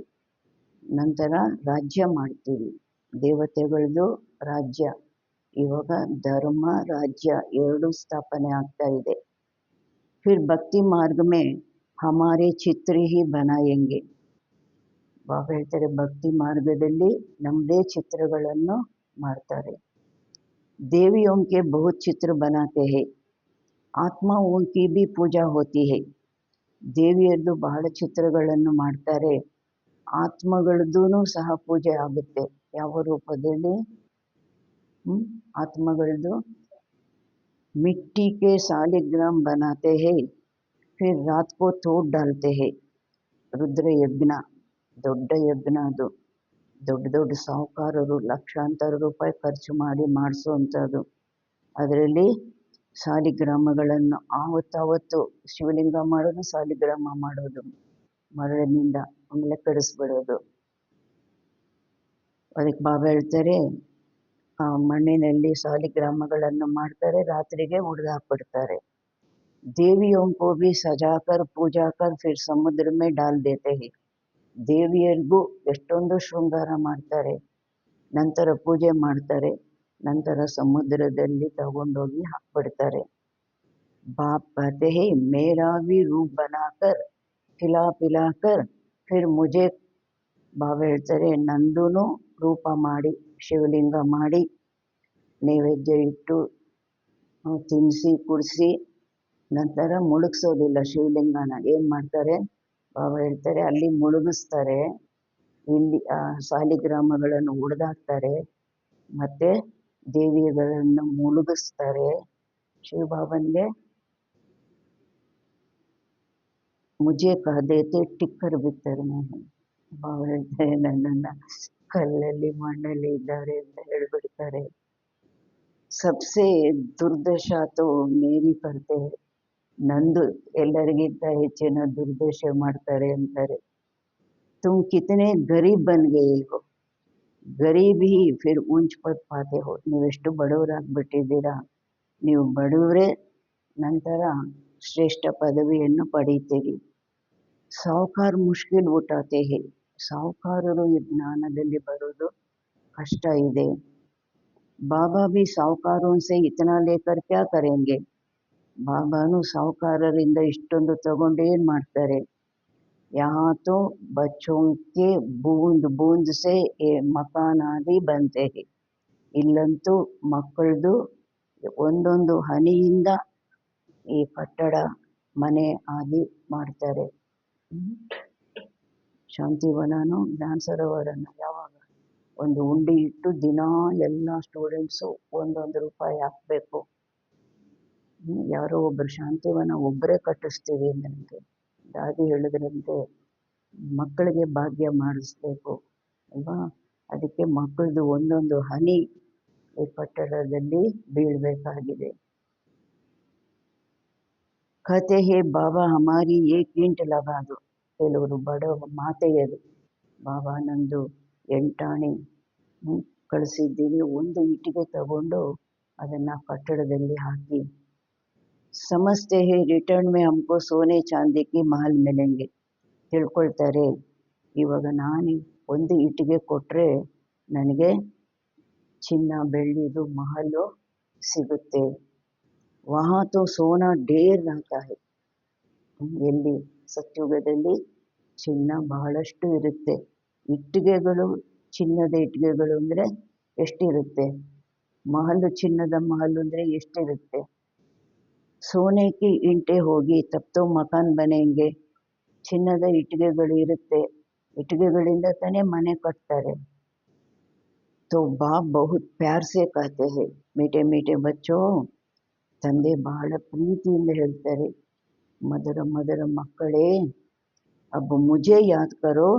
ನಂತರ ರಾಜ್ಯ ಮಾಡ್ತೀವಿ. ದೇವತೆಗಳದ್ದು ರಾಜ್ಯ. ಇವಾಗ ಧರ್ಮ ರಾಜ್ಯ ಎರಡೂ ಸ್ಥಾಪನೆ ಆಗ್ತಾ ಇದೆ. ಫಿರ್ ಭಕ್ತಿ ಮಾರ್ಗ ಮೇ ಹಮಾರೆ ಚಿತ್ರ ಹಿ ಬನಾಯೆಂಗೆ. ಬಾಬಾ ಹೇಳ್ತಾರೆ ಭಕ್ತಿ ಮಾರ್ಗದಲ್ಲಿ ನಮ್ಮದೇ ಚಿತ್ರಗಳನ್ನು ಮಾಡ್ತಾರೆ. ದೇವಿಯೋಂ ಕೆ ಬಹುತ್ ಚಿತ್ರ ಬನಾತೆ ಹೇ. ಆತ್ಮಾओं की भी पूजा होती है. ದೇವಿಯರದು ಬಹಳ ಚಿತ್ರಗಳನ್ನು ಮಾಡ್ತಾರೆ. ಆತ್ಮಗಳದ್ದೂ ಸಹ ಪೂಜೆ ಆಗುತ್ತೆ. ಯಾವ ರೂಪದಲ್ಲಿ? ಆತ್ಮಗಳದ್ದು ಮಿಟ್ಟಿ ಕೆ ಸಾಲಿಗ್ರಾಮ್ ಬನಾತೆ ಹೇ, ಫಿರ್ ರಾತ್ ಕೋ ತೋಡ್ ಡಾಲ್ತೆ ಹೇ. ರುದ್ರ ಯಜ್ಞ, ದೊಡ್ಡ ಯಜ್ಞ ಅದು. ದೊಡ್ಡ ದೊಡ್ಡ ಸಾಹುಕಾರರು ಲಕ್ಷಾಂತರ ರೂಪಾಯಿ ಖರ್ಚು ಮಾಡಿ ಮಾಡಿಸುವಂಥದ್ದು. ಅದರಲ್ಲಿ ಸಾಲಿಗ್ರಾಮಗಳನ್ನು ಆವತ್ತಾವತ್ತು ಶಿವಲಿಂಗ ಮಾಡೋದು, ಸಾಲಿಗ್ರಾಮ ಮಾಡೋದು, ಮರಳಿನಿಂದ ಆಮೇಲೆ ಕಡಿಸ್ಬಿಡೋದು. ಅದಕ್ಕೆ ಬಾಬಾ ಹೇಳ್ತಾರೆ ಆ ಮಣ್ಣಿನಲ್ಲಿ ಸಾಲಿಗ್ರಾಮಗಳನ್ನು ಮಾಡ್ತಾರೆ, ರಾತ್ರಿಗೆ ಒಡೆದಾಕ್ಬಿಡ್ತಾರೆ. ದೇವಿಯೋಂ ಕೋ ಭಿ ಸಜಾಕರ್ ಪೂಜಾಕರ್ ಫಿರ್ ಸಮುದ್ರ ಮೇ ಡಾಲ್ ದೇತೆ ಹೇ. ದೇವಿಯರಿಗೂ ಎಷ್ಟೊಂದು ಶೃಂಗಾರ ಮಾಡ್ತಾರೆ, ನಂತರ ಪೂಜೆ ಮಾಡ್ತಾರೆ, ನಂತರ ಸಮುದ್ರದಲ್ಲಿ ತಗೊಂಡೋಗಿ ಹಾಕ್ಬಿಡ್ತಾರೆ. ಬಾಪ್ कहते हैं मेरा भी रूप बनाकर खिला पिलाकर फिर मुझे. ಬಾಬಾ ಹೇಳ್ತಾರೆ ನಂದೂ ರೂಪ ಮಾಡಿ, ಶಿವಲಿಂಗ ಮಾಡಿ, ನೈವೇದ್ಯ ಇಟ್ಟು ತಿನ್ನಿಸಿ ಕುಡಿಸಿ, ನಂತರ ಮುಳುಗಿಸೋದಿಲ್ಲ ಶಿವಲಿಂಗನ. ಏನು ಮಾಡ್ತಾರೆ? ಬಾಬಾ ಹೇಳ್ತಾರೆ ಅಲ್ಲಿ ಮುಳುಗಿಸ್ತಾರೆ, ಇಲ್ಲಿ ಸಾಲಿಗ್ರಾಮಗಳನ್ನು ಒಡೆದಾಕ್ತಾರೆ, ಮತ್ತು ದೇವಿಗಳನ್ನು ಮುಳುಗಿಸ್ತಾರೆ. ಶಿವಬಾಬನ್ಗೆ ಮುಜೆ ಕಹ ದೇತೆ ಟಿಕ್ಕರ್ ಬಿತ್ತರ್ ನಾನು. ಬಾಬಾ ಹೇಳ್ತಾರೆ ನನ್ನನ್ನು ಕಲ್ಲಲ್ಲಿ ಮಣ್ಣಲ್ಲಿ ಇದ್ದಾರೆ ಅಂತ ಹೇಳ್ಬಿಡ್ತಾರೆ. ಸಬ್ಸೆ ದುರ್ದಶಾ ತೋ ಮೇರಿ ಕರ್ತೆ. ನಂದು ಎಲ್ಲರಿಗಿಂತ ಹೆಚ್ಚಿನ ದುರ್ದಶೆ ಮಾಡ್ತಾರೆ ಅಂತಾರೆ. ತುಮ್ ಕಿತನೆ ಗರೀಬ್ ಬನ್ ಗಯೇ ಹೋ. ಗರೀಬ್ ಹಿ ಫಿರ್ ಊಂಚ್ ಪದ್ ಪಾತೆ ಹೋ. ನೀವೆಷ್ಟು ಬಡವರಾಗ್ಬಿಟ್ಟಿದ್ದೀರಾ, ನೀವು ಬಡವರೇ ನಂತರ ಶ್ರೇಷ್ಠ ಪದವಿಯನ್ನು ಪಡೀತೀರಿ. ಸಾಹುಕಾರ ಮುಷ್ಕಿಲ್ ಉಠಾತೆ ಹೇ. ಸಾಹುಕಾರರು ಈ ಜ್ಞಾನದಲ್ಲಿ ಬರೋದು ಕಷ್ಟ ಇದೆ. ಬಾಬಾ ಭಿ ಸಾಹುಕಾರೋं से इतना लेकर क्या करेंगे. ಬಾಬಾನು ಸಾಹುಕಾರರಿಂದ ಇಷ್ಟೊಂದು ತಗೊಂಡು ಏನು ಮಾಡ್ತಾರೆ? यहाँ तो बच्चों के बूंद बूंद से मकान आदि बनते हैं. ಇಲ್ಲಂತೂ ಮಕ್ಕಳದು ಒಂದೊಂದು ಹನಿಯಿಂದ ಈ ಕಟ್ಟಡ ಮನೆ ಆದಿ ಮಾಡ್ತಾರೆ. ಶಾಂತಿವನನು ಜ್ಞಾನ ಸರೋವರನ ಯಾವಾಗ ಒಂದು ಉಂಡಿ ಇಟ್ಟು ದಿನ ಎಲ್ಲ ಸ್ಟೂಡೆಂಟ್ಸು ಒಂದೊಂದು ರೂಪಾಯಿ ಹಾಕಬೇಕು. ಯಾರೋ ಒಬ್ಬರು ಶಾಂತಿವನ ಒಬ್ಬರೇ ಕಟ್ಟಿಸ್ತೀವಿ ನನಗೆ ದಾದಿ ಹೇಳಿದ್ರಂತೆ, ಮಕ್ಕಳಿಗೆ ಭಾಗ್ಯ ಮಾಡಿಸ್ಬೇಕು ಅಲ್ವಾ, ಅದಕ್ಕೆ ಮಕ್ಕಳದು ಒಂದೊಂದು ಹನಿ ಈ ಕಟ್ಟಡದಲ್ಲಿ ಬೀಳಬೇಕಾಗಿದೆ. ಕತೆ ಹೇ ಬಾಬಾ ಹಮಾರಿ ಏಕ್ ಇಂಟ್ ಲಗಾದು, ಕೆಲವರು ಬಡ ಮಾತೆಯರು, ಬಾಬಾ ನಂದು 8 ಆಣೆ ಕಳಿಸಿದ್ದೀನಿ, ಒಂದು ಇಟ್ಟಿಗೆ ತಗೊಂಡು ಅದನ್ನು ಕಟ್ಟಡದಲ್ಲಿ ಹಾಕಿ. ಸಮಸ್ತೆ ಹೇ ರಿಟರ್ನ್ ಮೇ ಹಮ್ಕೋ ಸೋನೆ ಚಾಂದಿ ಕಿ ಮಹಲ್ ಮಿಲೆಂಗೆ, ತಿಳ್ಕೊಳ್ತಾರೆ ಇವಾಗ ನಾನು ಒಂದು ಇಟ್ಟಿಗೆ ಕೊಟ್ಟರೆ ನನಗೆ ಚಿನ್ನ ಬೆಳ್ಳಿದು ಮಹಲು ಸಿಗುತ್ತೆ. ವಹಾ ತೋ ಸೋನಾ ಢೇರ್ रहता है, ಎಲ್ಲಿ ಸತ್ಯುಗದಲ್ಲಿ ಚಿನ್ನ ಬಹಳಷ್ಟು ಇರುತ್ತೆ. ಇಟ್ಟಿಗೆಗಳು ಚಿನ್ನದ ಇಟ್ಟಿಗೆಗಳು ಅಂದರೆ ಎಷ್ಟಿರುತ್ತೆ, ಮಹಲು ಚಿನ್ನದ ಮಹಲು ಅಂದರೆ ಎಷ್ಟಿರುತ್ತೆ. ಸೋನೆ ಕಿ ಇಂಟೆ ಹೋಗಿ ತಪ್ತೋ ಮಕಾನ್ ಬನೆಂಗೆ, ಚಿನ್ನದ ಇಟ್ಟಿಗೆಗಳು ಇರುತ್ತೆ, ಇಟ್ಟಿಗೆಗಳಿಂದ ತಾನೇ ಮನೆ ಕಟ್ತಾರೆ. तो बाप बहुत प्यार से कहते हैं, मीठे मीठे बच्चों, ತಂದೆ ಬಹಳ ಪ್ರೀತಿಯಿಂದ ಹೇಳ್ತಾರೆ, ಮಧುರ ಮಧುರ ಮಕ್ಕಳೇ, ಅಬ್ಬ ಮುಜೆ ಯಾದ್ ಕರೋ,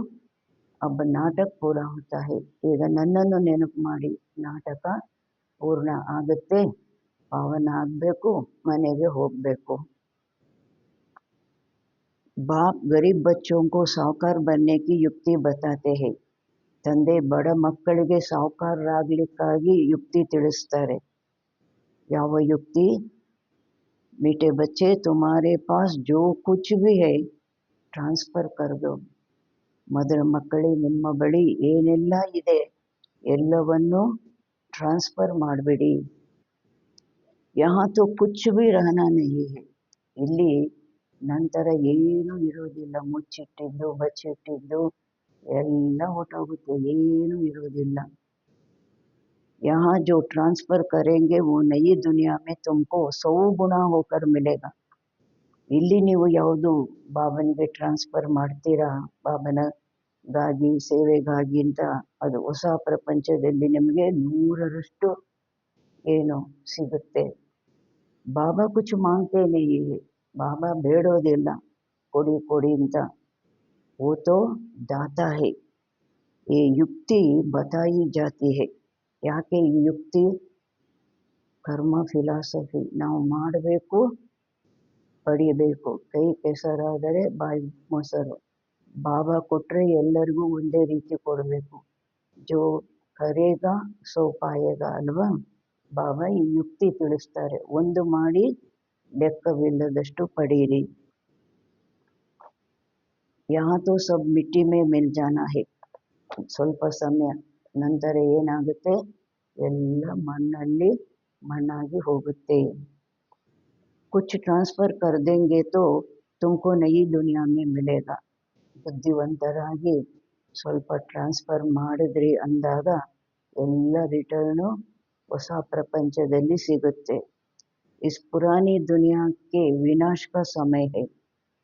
ಅಬ್ಬ ನಾಟಕ ಪೂರ ಹೋತಾ ಹೈ, ಈಗ ನನ್ನನ್ನು ನೆನಪು ಮಾಡಿ ನಾಟಕ ಪೂರ್ಣ ಆಗುತ್ತೆ, ಪಾವನ ಆಗಬೇಕು, ಮನೆಗೆ ಹೋಗಬೇಕು. बाप गरीब बच्चों को साहूकार बनने की युक्ति बताते हैं, ತಂದೆ ಬಡ ಮಕ್ಕಳಿಗೆ ಸಾಹುಕಾರರಾಗಲಿಕ್ಕಾಗಿ ಯುಕ್ತಿ ತಿಳಿಸ್ತಾರೆ. ಯಾವ ಯುಕ್ತಿ? मीठे बच्चे तुम्हारे पास जो कुछ भी है ಟ್ರಾನ್ಸ್ಫರ್ कर दो, ಮಧುರ ಮಕ್ಕಳೇ ನಿಮ್ಮ ಬಳಿ ಏನೆಲ್ಲ ಇದೆ ಎಲ್ಲವನ್ನು ಟ್ರಾನ್ಸ್ಫರ್ ಮಾಡಿಬಿಡಿ. यहाँ तो कुछ भी रहना नहीं है, ಇಲ್ಲಿ ನಂತರ ಏನೂ ಇರೋದಿಲ್ಲ, ಮುಚ್ಚಿಟ್ಟಿದ್ದು ಬಚ್ಚಿಟ್ಟಿದ್ದು ಎಲ್ಲ ಹೊಟ್ಟೋಗುತ್ತೆ, ಏನೂ ಇರೋದಿಲ್ಲ. यहाँ जो ट्रांसफ़र करेंगे वो नई दुनिया में तुमको 100 गुना होकर मिलेगा, ಇಲ್ಲಿ ನೀವು ಯಾವುದು ಬಾಬನಿಗೆ ಟ್ರಾನ್ಸ್ಫರ್ ಮಾಡ್ತೀರಾ, ಬಾಬನಗಾಗಿ ಸೇವೆಗಾಗಿ ಅಂತ, ಅದು ಹೊಸ ಪ್ರಪಂಚದಲ್ಲಿ ನಿಮಗೆ 100ರಷ್ಟು ಏನು ಸಿಗುತ್ತೆ. ಬಾಬಾ ಕುछ मांगते नहीं है, ಬಾಬಾ ಬೇಡೋದಿಲ್ಲ ಕೊಡಿ ಕೊಡಿ ಅಂತ, वो तो दाता है. ये युक्ति बताई जाती है, ಯಾಕೆ ಈ ಯುಕ್ತಿ? ಕರ್ಮ ಫಿಲಾಸಫಿ, ನಾವು ಮಾಡಬೇಕು ಪಡಿಬೇಕು, ಕೈ ಕೆಸರಾದರೆ ಬಾಯಿ ಮೊಸರು. ಬಾಬಾ ಕೊಟ್ಟರೆ ಎಲ್ಲರಿಗೂ ಒಂದೇ ರೀತಿ ಕೊಡಬೇಕು, ಜೋ ಕರೇಗ ಸೋ ಪಾಯೇಗ ಅಲ್ವಾ. ಬಾಬಾ ಈ ಯುಕ್ತಿ ತಿಳಿಸ್ತಾರೆ, ಒಂದು ಮಾಡಿ ಲೆಕ್ಕವಿಲ್ಲದಷ್ಟು ಪಡೀರಿ. यहाँ तो सब मिट्टी में मिल जाना है, ಸ್ವಲ್ಪ ಸಮಯ ನಂತರ ಏನಾಗುತ್ತೆ, ಎಲ್ಲ ಮಣ್ಣಲ್ಲಿ ಮಣ್ಣಾಗಿ ಹೋಗುತ್ತೆ. कुछ ट्रांसफ़र कर देंगे तो तुमको नई दुनिया में मिलेगा, ಬುದ್ಧಿವಂತರಾಗಿ ಸ್ವಲ್ಪ ಟ್ರಾನ್ಸ್ಫರ್ ಮಾಡಿದ್ರಿ ಅಂದಾಗ ಎಲ್ಲ ರಿಟರ್ನು ಹೊಸ ಪ್ರಪಂಚದಲ್ಲಿ ಸಿಗುತ್ತೆ. इस पुरानी दुनिया के विनाश का समय है,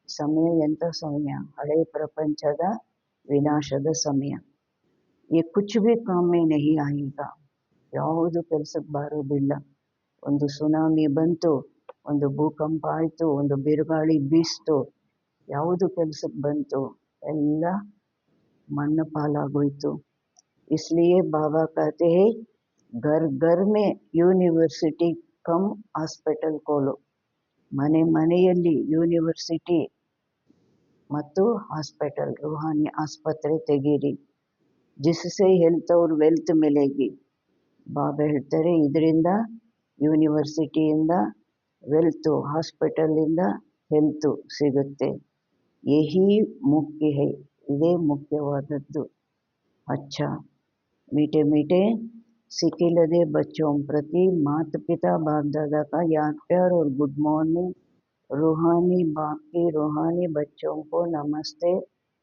ಸಮಯ ಎಂಥ ಸಮಯ, ಹಳೆಯ ಪ್ರಪಂಚದ ವಿನಾಶದ ಸಮಯ. ये कुछ भी काम में नहीं आएगा, ಯಾವುದು ಕೆಲಸಕ್ಕೆ ಬರೋದಿಲ್ಲ. ಒಂದು ಸುನಾಮಿ ಬಂತು, ಒಂದು ಭೂಕಂಪ ಆಯಿತು, ಒಂದು ಬಿರುಗಾಳಿ ಬೀಸ್ತು, ಯಾವುದು ಕೆಲಸಕ್ಕೆ ಬಂತು, ಎಲ್ಲ ಮಣ್ಣು ಪಾಲಾಗೋಯ್ತು. इसलिए बाबा कहते हैं, घर घर में ಯೂನಿವರ್ಸಿಟಿ ಕಮ್ ಹಾಸ್ಪಿಟಲ್ ಕೋಲು, ಮನೆ ಮನೆಯಲ್ಲಿ ಯೂನಿವರ್ಸಿಟಿ ಮತ್ತು ಹಾಸ್ಪಿಟಲ್ ರೂಹಾನಿ ಆಸ್ಪತ್ರೆ ತೆಗೀರಿ. ಜಿಸ್ಸೆ ಹೆಲ್ತ್ ಅವ್ರ ವೆಲ್ತ್ ಮಿಲೇಗಿ, ಬಾಬಾ ಹೇಳ್ತಾರೆ ಇದರಿಂದ ಯೂನಿವರ್ಸಿಟಿಯಿಂದ ವೆಲ್ತು, ಹಾಸ್ಪಿಟಲಿಂದ ಹೆಲ್ತು ಸಿಗುತ್ತೆ. ಯಹಿ ಮುಖ್ಯ ಹೈ, ಇದೇ ಮುಖ್ಯವಾದದ್ದು. अच्छा मीठे मीठे सिकिलदे बच्चों प्रति माता पिता बाप दादा का याद प्यार और गुड मॉर्निंग. रूहानी बाप की रूहानी बच्चों को नमस्ते.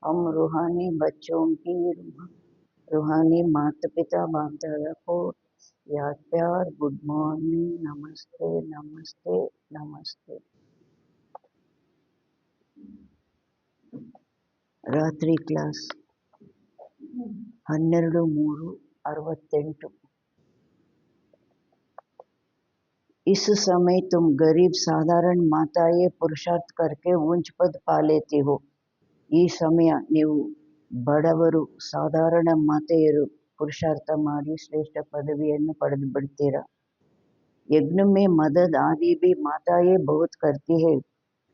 हम रूहानी बच्चों की रूहानी माता पिता बाप दादा को याद प्यार, गुड मॉर्निंग, नमस्ते नमस्ते नमस्ते. रात्रि क्लास 12:3:68। इस समय तुम गरीब साधारण माताएं पुरुषार्थ करके ऊंच पद पा लेती हो। ಈ ಸಮಯ ನೀವು ಬಡವರು ಸಾಧಾರಣ ಮಾತೆಯರು ಪುರುಷಾರ್ಥ ಮಾಡಿ ಶ್ರೇಷ್ಠ ಪದವಿಯನ್ನು ಪಡೆದು ಬಿಡ್ತೀರಾ। यज्ञ में मदद आदि भी माताएं बहुत करती है,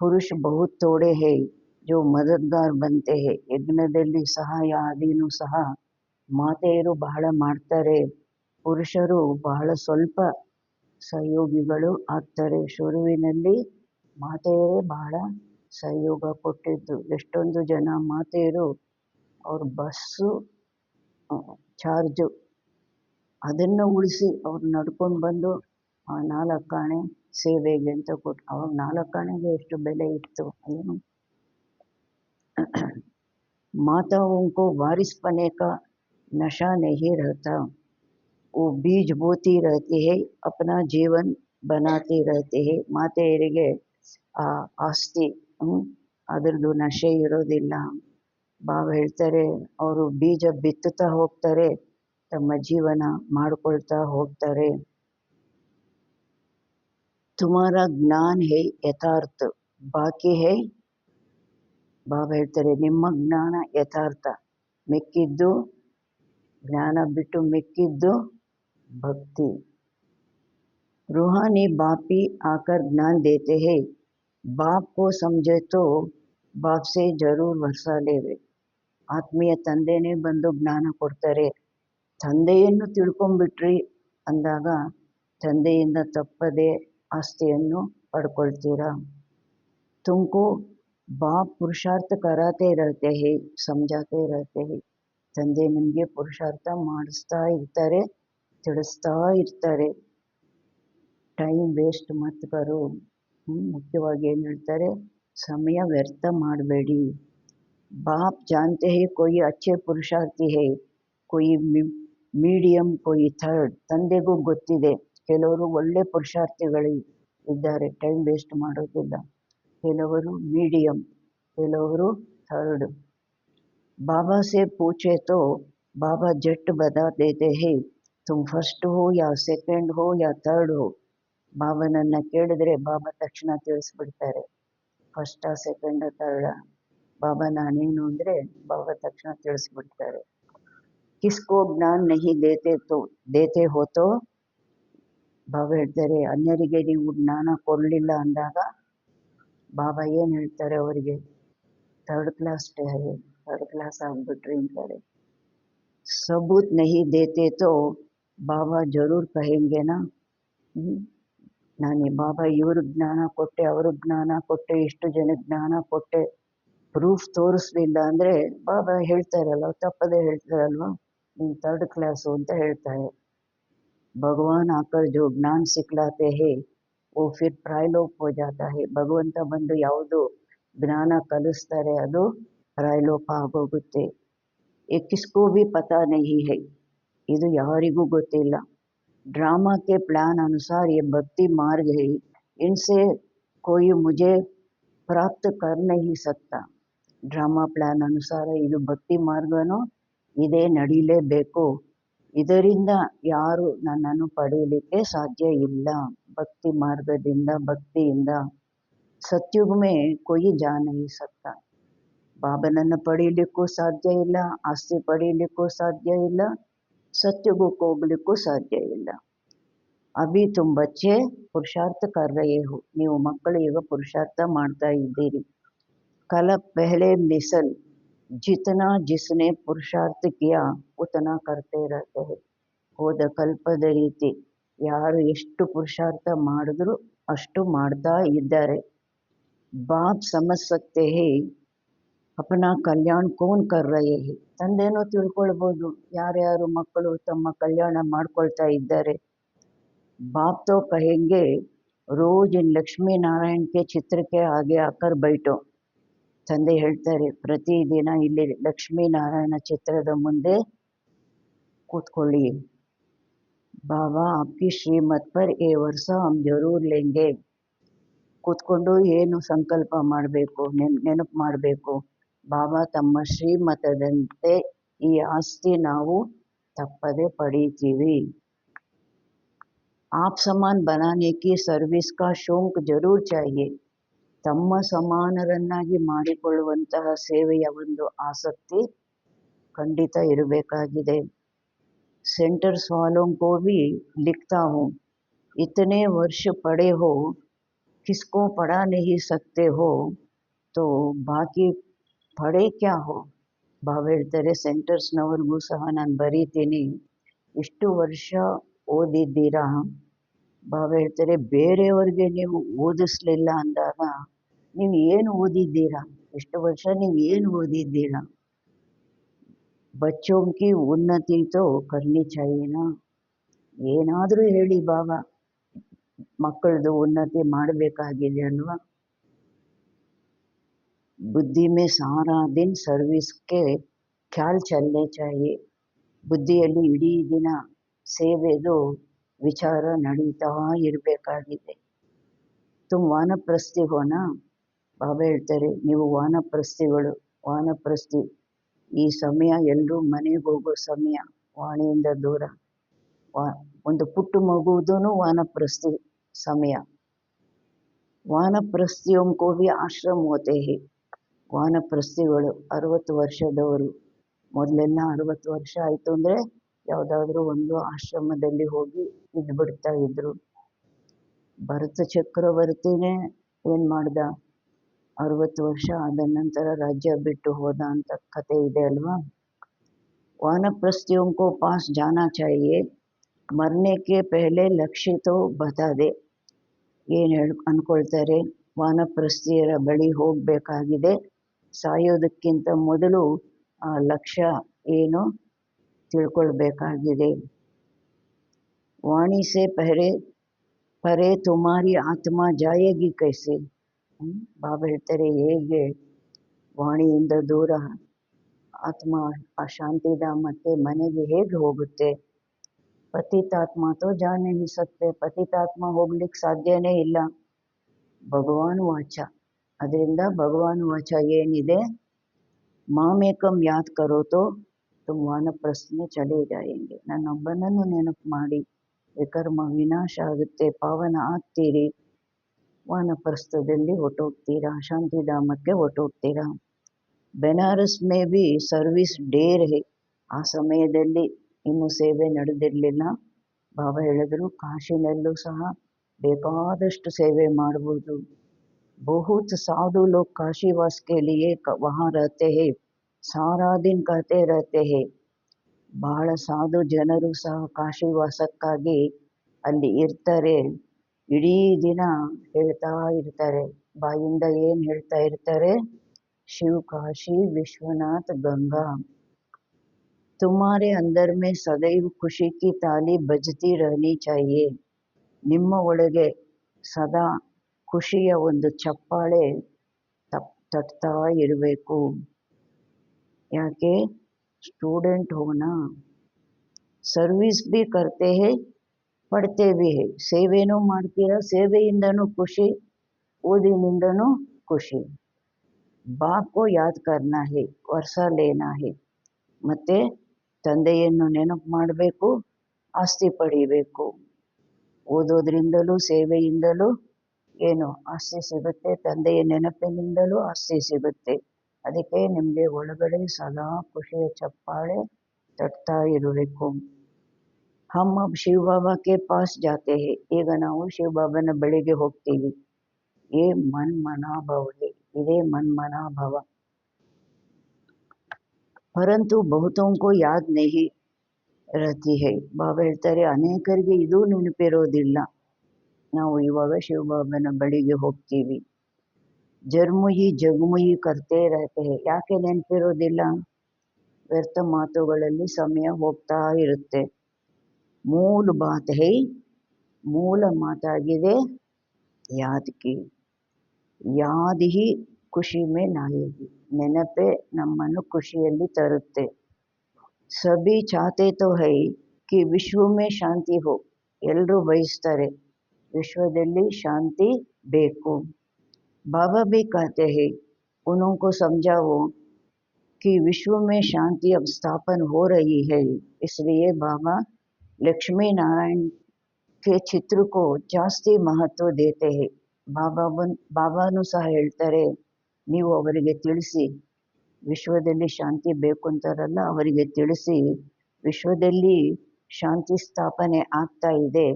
पुरुष बहुत थोड़े हैं जो मददगार बनते हैं। ಯಜ್ಞದಲ್ಲಿ ಸಹಾಯ ಆದಿನೂ ಸಹ ಮಾತೆಯರು ಬಹಳ ಮಾಡ್ತಾರೆ, ಪುರುಷರು ಬಹಳ ಸ್ವಲ್ಪ ಸಹಯೋಗಿಗಳು ಆಗ್ತಾರೆ। ಶುರುವಿನಲ್ಲಿ ಮಾತೆಯರೇ ಬಹಳ ಸಹಯೋಗ ಕೊಟ್ಟಿದ್ದು, ಎಷ್ಟೊಂದು ಜನ ಮಾತೆಯರು ಅವ್ರ ಬಸ್ಸು ಚಾರ್ಜು ಅದನ್ನು ಉಳಿಸಿ ಅವ್ರು ನಡ್ಕೊಂಡು ಬಂದು 4 ಆಣೆ ಸೇವೆಗೆ ಅಂತ ಕೊಟ್ಟು, ಅವಾಗ 4 ಆಣೆಗೆ ಎಷ್ಟು ಬೆಲೆ ಇತ್ತು ಏನು। माताओं को वारिस बने का नशा नहीं रहता, वो बीज बोती रहती है, अपना जीवन बनाती रहती है। ಮಾತೆಯರಿಗೆ ಆ ಆಸ್ತಿ ಅದರದ್ದು ನಶೆ ಇರೋದಿಲ್ಲ। ಬಾಬಾ ಹೇಳ್ತಾರೆ ಅವರು ಬೀಜ ಬಿತ್ತುತ್ತಾ ಹೋಗ್ತಾರೆ, ತಮ್ಮ ಜೀವನ ಮಾಡ್ಕೊಳ್ತಾ ಹೋಗ್ತಾರೆ। तुम्हारा ज्ञान है यथार्थ, बाकी है ಬಾಬಾ ಹೇಳ್ತಾರೆ ನಿಮ್ಮ ಜ್ಞಾನ ಯಥಾರ್ಥ, ಮಿಕ್ಕಿದ್ದು ಜ್ಞಾನ ಬಿಟ್ಟು ಮಿಕ್ಕಿದ್ದು ಭಕ್ತಿ। रूहानी बापी आकर ज्ञान देते हैं, बाप को समझे तो बाप से जरूर वर्षा लेवे। ಆತ್ಮೀಯ ತಂದೆನೇ ಬಂದು ಜ್ಞಾನ ಕೊಡ್ತಾರೆ, ತಂದೆಯನ್ನು ತಿಳ್ಕೊಂಬಿಟ್ರಿ ಅಂದಾಗ ತಂದೆಯಿಂದ ತಪ್ಪದೆ ಆಸ್ತಿಯನ್ನು ಪಡ್ಕೊಳ್ತೀರಾ। तुमको बाप पुरुषार्थ कराते रहते हैं, समझाते रहते हैं। ತಂದೆ ನಿಮಗೆ ಪುರುಷಾರ್ಥ ಮಾಡಿಸ್ತಾ ಇರ್ತಾರೆ, ತಿಳಿಸ್ತಾ ಇರ್ತಾರೆ। ಟೈಮ್ ವೇಸ್ಟ್ ಮತ್ ಕರೋ, ಮುಖ್ಯವಾಗಿ ಏನು ಹೇಳ್ತಾರೆ, ಸಮಯ ವ್ಯರ್ಥ ಮಾಡಬೇಡಿ। बाप जानते हैं कोई अच्छे पुरुषार्थी है, कोई ಮೀಡಿಯಂ कोई ಥರ್ಡ್। ತಂದೆಗೂ ಗೊತ್ತಿದೆ ಕೆಲವರು ಒಳ್ಳೆ ಪುರುಷಾರ್ಥಿಗಳು ಇದ್ದಾರೆ, ಟೈಮ್ ವೇಸ್ಟ್ ಮಾಡೋದಿಲ್ಲ। ಕೆಲವರು ಮೀಡಿಯಂ, ಕೆಲವರು ಥರ್ಡ್। बाबा से पूछे तो बाबा झट बता देते हैं, तुम फर्स्ट हो या सेकंड हो या थर्ड हो। ಬಾಬನನ್ನ ಕೇಳಿದ್ರೆ ಬಾಬಾ ತಕ್ಷಣ ತಿಳಿಸ್ಬಿಡ್ತಾರೆ, ಫಸ್ಟ ಸೆಕೆಂಡ ಥರ್ಡ। ಬಾಬಾ ನಾನೇನು ಅಂದರೆ ಬಾಬಾ ತಕ್ಷಣ ತಿಳಿಸ್ಬಿಡ್ತಾರೆ। ಕಿಸ್ಕೋ ಜ್ಞಾನ ನಹಿ ದೇತೆ ಹೋ ತೋ, ಬಾಬಾ ಹೇಳ್ತಾರೆ ಅನ್ಯರಿಗೆ ನೀವು ಜ್ಞಾನ ಕೊಡಲಿಲ್ಲ ಅಂದಾಗ ಬಾಬಾ ಏನು ಹೇಳ್ತಾರೆ ಅವರಿಗೆ, ಥರ್ಡ್ ಕ್ಲಾಸ್ ಆಗ್ಬಿಟ್ರಿ ಅಂತಾರೆ। सबूत नहीं देते तो बाबा जरूर कहेंगे ना, ನಾನು ಬಾಬಾ ಇವ್ರಿಗೆ ಜ್ಞಾನ ಕೊಟ್ಟೆ, ಅವ್ರಿಗೆ ಜ್ಞಾನ ಕೊಟ್ಟೆ, ಇಷ್ಟು ಜನಕ್ಕೆ ಜ್ಞಾನ ಕೊಟ್ಟೆ, ಪ್ರೂಫ್ ತೋರಿಸ್ಲಿಲ್ಲ ಅಂದರೆ ಬಾಬಾ ಹೇಳ್ತಾರಲ್ವ, ತಪ್ಪದೇ ಹೇಳ್ತಾರಲ್ವ, ನೀವು ಥರ್ಡ್ ಕ್ಲಾಸು ಅಂತ ಹೇಳ್ತಾರೆ। ಭಗವಾನ್ ಆಕರ್ ಜೋ ಜ್ಞಾನ ಸಿಕ್ಲಾತೆ ಹೇ वो फिर प्रायलोक हो जाता है। ಭಗವಂತ ಬಂದು ಯಾವುದು ಜ್ಞಾನ ಕಲಿಸ್ತಾರೆ ಅದು ಪ್ರಾಯಲೋಕ ಆಗೋಗುತ್ತೆ। ये किसको भी पता नहीं है, ಇದು ಯಾರಿಗೂ ಗೊತ್ತಿಲ್ಲ। ड्रामा के प्लान अनुसार ये भक्ति मार्ग है, इनसे कोई मुझे प्राप्त कर नहीं सकता। ಡ್ರಾಮಾ ಪ್ಲಾನ್ ಅನುಸಾರ ಇದು ಭಕ್ತಿ ಮಾರ್ಗನೋ ಇದೇ ನಡೀಲೇಬೇಕು, ಇದರಿಂದ ಯಾರು ನನ್ನನ್ನು ಪಡೆಯಲಿಕ್ಕೆ ಸಾಧ್ಯ ಇಲ್ಲ। ಭಕ್ತಿ ಮಾರ್ಗದಿಂದ, ಭಕ್ತಿಯಿಂದ सत्युग में कोई जा नहीं सकता। ಬಾಬನನ್ನು ಪಡೆಯಲಿಕ್ಕೂ ಸಾಧ್ಯ ಇಲ್ಲ, ಆಸ್ತಿ ಪಡೆಯಲಿಕ್ಕೂ ಸಾಧ್ಯ ಇಲ್ಲ, ಸತ್ಯುಗಕ್ಕೆ ಹೋಗ್ಲಿಕ್ಕೂ ಸಾಧ್ಯ ಇಲ್ಲ। ಅಭಿ ತುಮ್ ಬಚ್ಚೆ ಪುರುಷಾರ್ಥ ಕರ್ ರಹೆ ಹೋ, ನೀವು ಮಕ್ಕಳು ಈಗ ಪುರುಷಾರ್ಥ ಮಾಡ್ತಾ ಇದ್ದೀರಿ। ಕಲ ಪಹಲೆ ಮಿಸಲ್ ಜಿತನಾ ಜಿಸ್ನೆ ಪುರುಷಾರ್ಥ ಕಿಯಾ ಉತನಾ ಕರ್ತೆ ರಹತೆ ಹೈ। ಹೋದ ಕಲ್ಪದ ರೀತಿ ಯಾರು ಎಷ್ಟು ಪುರುಷಾರ್ಥ ಮಾಡಿದ್ರು ಅಷ್ಟು ಮಾಡ್ತಾ ಇದ್ದಾರೆ। ಬಾಪ್ ಸಮಜ್ ಸಕ್ತೆ ಹೈ ಅಪನಾ ಕಲ್ಯಾಣ ಕೌನ್ ಕರ್ ರಹೆ ಹೈ, ತಂದೆನೂ ತಿಳ್ಕೊಳ್ಬೋದು ಯಾರ್ಯಾರು ಮಕ್ಕಳು ತಮ್ಮ ಕಲ್ಯಾಣ ಮಾಡ್ಕೊಳ್ತಾ ಇದ್ದಾರೆ। बाप तो कहेंगे रोज इन लक्ष्मी नारायण के चित्र के आगे आकर बैठो, ತಂದೆ ಹೇಳ್ತಾರೆ ಪ್ರತಿದಿನ ಇಲ್ಲಿ ಲಕ್ಷ್ಮೀ ನಾರಾಯಣ ಚಿತ್ರದ ಮುಂದೆ ಕೂತ್ಕೊಳ್ಳಿ। ಬಾಬಾ आपकी श्रीमत पर ये वर्ष हम जरूर लेंगे, ಕೂತ್ಕೊಂಡು ಏನು ಸಂಕಲ್ಪ ಮಾಡಬೇಕು, ನೆನಪು ಮಾಡಬೇಕು, ಬಾಬಾ ತಮ್ಮ ಶ್ರೀಮತದಂತೆ ಈ ಆಸ್ತಿ ನಾವು ತಪ್ಪದೆ ಪಡೀತೀವಿ. आप समान बनाने की सर्विस का ಶೌಕ್ ಜರೂರ್ चाहिए. ತಮ್ಮ ಸಮಾನರನ್ನಾಗಿ ಮಾಡಿಕೊಳ್ಳುವಂತಹ ಸೇವೆಯ ಒಂದು ಆಸಕ್ತಿ ಖಂಡಿತ ಇರಬೇಕಾಗಿದೆ. सेंटर्स वालों को भी लिखता हूँ, इतने वर्ष पढ़े हो, किसको पढ़ा नहीं सकते हो, तो ಬಾಕಿ ಪಡೆ ಕ್ಯಾ ಹೋ. ಬಾಬಾ ಹೇಳ್ತಾರೆ, ಸೆಂಟರ್ಸ್ನವ್ರಿಗೂ ಸಹ ನಾನು ಬರೀತೀನಿ, ಇಷ್ಟು ವರ್ಷ ಓದಿದ್ದೀರಾ. ಬಾಬಾ ಹೇಳ್ತಾರೆ, ಬೇರೆಯವ್ರಿಗೆ ನೀವು ಓದಿಸ್ಲಿಲ್ಲ ಅಂದಾಗ ನೀವು ಏನು ಓದಿದ್ದೀರಾ, ಇಷ್ಟು ವರ್ಷ ನೀವು ಏನು ಓದಿದ್ದೀರಾ. ಬಚ್ಚೋಂ ಕಿ ಉನ್ನತಿ ತೋ ಕರ್ನಿ ಚಾಹಿಯೇನಾ. ಏನಾದರೂ ಹೇಳಿ ಬಾಬಾ, ಮಕ್ಕಳದು ಉನ್ನತಿ ಮಾಡಬೇಕಾಗಿದೆ ಅಲ್ವಾ. ಬುದ್ಧಿ ಮೇ ಸಾರಾ ದಿನ ಸರ್ವಿಸ್ಗೆ ಖ್ಯಾಲ್ ಚಲ್ನೆ ಚಾಹಿಯೆ. ಬುದ್ಧಿಯಲ್ಲಿ ಇಡೀ ದಿನ ಸೇವೆದು ವಿಚಾರ ನಡೀತಾ ಇರಬೇಕಾಗಿದೆ. ತುಮ್ ವಾನಪ್ರಸ್ಥಿ ಹೋನಾ. ಬಾಬಾ ಹೇಳ್ತಾರೆ, ನೀವು ವಾನಪ್ರಸ್ಥಿಗಳು. ವಾನಪ್ರಸ್ಥಿ ಈ ಸಮಯ ಎಲ್ಲರೂ ಮನೆಗೆ ಹೋಗೋ ಸಮಯ, ವಾಣಿಯಿಂದ ದೂರ. ಒಂದು ಪುಟ್ಟ ಮಗುವುದೂ ವಾನಪ್ರಸ್ಥಿ ಸಮಯ. ವಾನಪ್ರಸ್ಥಿಯೋಂ ಕೋ ಭಿ ಆಶ್ರಮ ಹೋತೆ ಹೇ. ವಾನಪ್ರಸ್ಥಿಗಳು 60 ವರ್ಷದವರು. ಮೊದಲೆಲ್ಲ 60 ವರ್ಷ ಆಯಿತು ಅಂದರೆ ಯಾವುದಾದ್ರೂ ಒಂದು ಆಶ್ರಮದಲ್ಲಿ ಹೋಗಿ ಇದ್ಬಿಡ್ತಾ ಇದ್ರು. ಭರತ ಚಕ್ರವರ್ತಿನೇ ಏನು ಮಾಡ್ದ, 60 ವರ್ಷ ಆದ ನಂತರ ರಾಜ್ಯ ಬಿಟ್ಟು ಹೋದ ಅಂತ ಕತೆ ಇದೆ ಅಲ್ವಾ. ವಾನಪ್ರಸ್ಥಿಯೋಂ ಕೋ ಪಾಸ್ ಜಾನಾ ಚಾಹಿಯೆ, ಮರ್ನೆ ಕೆ ಪೆಹಲೆ ಲಕ್ಷ್ಯ ತೋ ಬತಾ ದೆ. ಏನು ಅನ್ಕೊಳ್ತಾರೆ, ವಾನಪ್ರಸ್ಥಿಯರ ಬಳಿ ಹೋಗಬೇಕಾಗಿದೆ, ಸಾಯೋದಕ್ಕಿಂತ ಮೊದಲು ಆ ಲಕ್ಷ್ಯ ಏನು ತಿಳ್ಕೊಳ್ಬೇಕಾಗಿದೆ. ವಾಣಿ ಸೆ ಪರೆ ತುಮಾರಿ ಆತ್ಮ ಜಾಯೇಗಿ ಕೈಸೆ. ಬಾಬಾ ಹೇಳ್ತಾರೆ, ಹೇಗೆ ವಾಣಿಯಿಂದ ದೂರ ಆತ್ಮ ಆ ಶಾಂತಿಧಾಮಕ್ಕೆ ಮನೆಗೆ ಹೇಗೆ ಹೋಗುತ್ತೆ. ಪತಿತಾತ್ಮ ತೋ ಜಾ ನಹೀ ಸಕ್ತೆ. ಪತಿತಾತ್ಮ ಹೋಗ್ಲಿಕ್ಕೆ ಸಾಧ್ಯನೇ ಇಲ್ಲ. ಭಗವಾನ್ ವಾಚ. ಅದರಿಂದ ಭಗವಾನ್ ವಾಚ ಏನಿದೆ, ಮಾಮೇಕಂ ಯಾದ್ ಕರೋ ತೋ ತುಮ್ ವಾನಪ್ರಸ್ಥನೆ ಚಲೇ ಜಾಯೇಂಗೆ. ನನ್ನೊಬ್ಬನನ್ನು ನೆನಪು ಮಾಡಿ ವಿಕರ್ಮ ವಿನಾಶ ಆಗುತ್ತೆ, ಪಾವನ ಆಗ್ತೀರಿ, ವಾನಪ್ರಸ್ಥದಲ್ಲಿ ಹೊಟ್ಟೋಗ್ತೀರಾ, ಶಾಂತಿಧಾಮಕ್ಕೆ ಹೊಟ್ಟೋಗ್ತೀರಾ. Banaras may be service Deere ಹೇ. ಆ ಸಮಯದಲ್ಲಿ ಇನ್ನೂ ಸೇವೆ ನಡೆದಿರಲಿಲ್ಲ. ಬಾಬಾ ಹೇಳಿದ್ರು, ಕಾಶಿನಲ್ಲೂ ಸಹ ಬೇಕಾದಷ್ಟು ಸೇವೆ ಮಾಡ್ಬೋದು. ಬಹುತ್ ಸಾಧು ಲೋಗ್ ಕಾಶಿವಾಸ್ ಕೆ ಲಿಯೇ ವಹಾ ರಹತೆ ಹೇ, ಸಾರಾ ದಿನ್ ಕಹತೆ ರಹತೆ ಹೇ. ಬಹಳ ಸಾಧು ಜನರು ಸಹ ಕಾಶಿವಾಸಕ್ಕಾಗಿ ಅಲ್ಲಿ ಇರ್ತಾರೆ. ಇಡೀ ದಿನ ಹೇಳ್ತಾ ಇರ್ತಾರೆ, ಬಾಯಿಂದ ಏನು ಹೇಳ್ತಾ ಇರ್ತಾರೆ, ಶಿವ ಕಾಶಿ ವಿಶ್ವನಾಥ್ ಗಂಗಾ. ತುಮಾರೆ ಅಂದರ್ ಮೇ ಸದೈವ್ ಖುಷಿ ಕಿ ತಾಲಿ ಬಜತಿ ರಹನಿ ಚಾಹಿಯೆ. ನಿಮ್ಮ ಒಳಗೆ ಸದಾ ಖುಷಿಯ ಒಂದು ಚಪ್ಪಾಳೆ ತಟ್ತಾ ಇರಬೇಕು. ಯಾಕೆ, ಸ್ಟೂಡೆಂಟ್ ಹೋನಾ. ಸರ್ವಿಸ್ ಬಿ ಕರ್ತೆ ಹೇ, ಪಡ್ತೆ ಬಿ ಹೇ. ಸೇವೆನೂ ಮಾಡ್ತೀರಾ, ಸೇವೆಯಿಂದನೂ ಖುಷಿ, ಓದಿನಿಂದನೂ ಖುಷಿ. ಬಾಪ್ ಕೋ ಯಾದ್ ಕರ್ನಾ ಹೇ, ವರ್ಷ ಲೇನಾ ಹೇ. ಮತ್ತೆ ತಂದೆಯನ್ನು ನೆನಪು ಮಾಡಬೇಕು, ಆಸ್ತಿ ಪಡಿಬೇಕು. ಓದೋದ್ರಿಂದಲೂ ಸೇವೆಯಿಂದಲೂ ಏನು ಆಸ್ತಿ ಸಿಗುತ್ತೆ, ತಂದೆಯ ನೆನಪಿನಿಂದಲೂ ಆಸ್ತಿ ಸಿಗುತ್ತೆ. ಅದಕ್ಕೆ ನಿಮಗೆ ಒಳಗಡೆ ಸದಾ ಖುಷಿಯ ಚಪ್ಪಾಳೆ ತಟ್ತಾ ಇರಬೇಕು. ಹಮ್ ಅಬ್ ಶಿವ ಬಾಬಾ ಕೆ ಪಾಸ್ ಜಾತೆ ಹೇ. ಈಗ ನಾವು ಶಿವ ಬಾಬಾನ ಬಳಿಗೆ ಹೋಗ್ತೀವಿ. ಏ ಮನ್ಮನಾಭವ ಹೇ, ಇದೇ ಮನ್ಮನಾಭವ. ಪರಂತು ಬಹುತೋಂ ಕೋ ಯಾದ್ ನಹೀ ರಹತಿ ಹೇ. ಬಾಬಾ ಹೇಳ್ತಾರೆ, ಅನೇಕರಿಗೆ ಇದೂ ನೆನಪಿರೋದಿಲ್ಲ. ನಾವು ಇವಾಗ ಶಿವಬಾಬನ ಬಳಿಗೆ ಹೋಗ್ತೀವಿ. ಜರ್ಮುಯಿ ಜಗಮುಯಿ ಕರ್ತೆ ರಹತೆ ಹೇ. ಯಾಕೆ ನೆನಪಿರೋದಿಲ್ಲ, ವ್ಯರ್ಥ ಮಾತುಗಳಲ್ಲಿ ಸಮಯ ಹೋಗ್ತಾ ಇರುತ್ತೆ. ಮೂಲ ಬಾತ್ ಹೇ, ಮೂಲ ಮಾತಾಗಿದೆ ಯಾದ್ ಕಿ. ಯಾದ್ ಹಿ ಖುಷಿ ಮೇ ಲಾಯೇಗಿ. ನೆನಪೇ ನಮ್ಮನ್ನು ಖುಷಿಯಲ್ಲಿ ತರುತ್ತೆ. ಸಭಿ ಚಾಹತೆ ತೋ ಹೈ ಕಿ ವಿಶ್ವ ಮೇ ಶಾಂತಿ ಹೋ. ಎಲ್ಲರೂ ಬಯಸ್ತಾರೆ ವಿಶ್ವದಲ್ಲಿ ಶಾಂತಿ ಬೇಕು. ಬಾಬಾ ಭಿ ಕಹತೆ ಹೇ, ಉನ್ಹೋ ಕೋ ಸಮझाओ कि विश्व में शांति अब स्थापन हो रही है, इसलिए बाबा लक्ष्मी नारायण के ಚಿತ್ರ को ಜಾಸ್ತಿ ಮಹತ್ವ ದೇತೆ ಹೇ. ಬಾಬಾನು ಸಹ ಹೇಳ್ತಾರೆ, ನೀವು ಅವರಿಗೆ ತಿಳಿಸಿ, ವಿಶ್ವದಲ್ಲಿ ಶಾಂತಿ ಬೇಕು ಅಂತಾರಲ್ಲ, ಅವರಿಗೆ ತಿಳಿಸಿ ವಿಶ್ವದಲ್ಲಿ ಶಾಂತಿ ಸ್ಥಾಪನೆ ಆಗ್ತಾ ಇದೆ.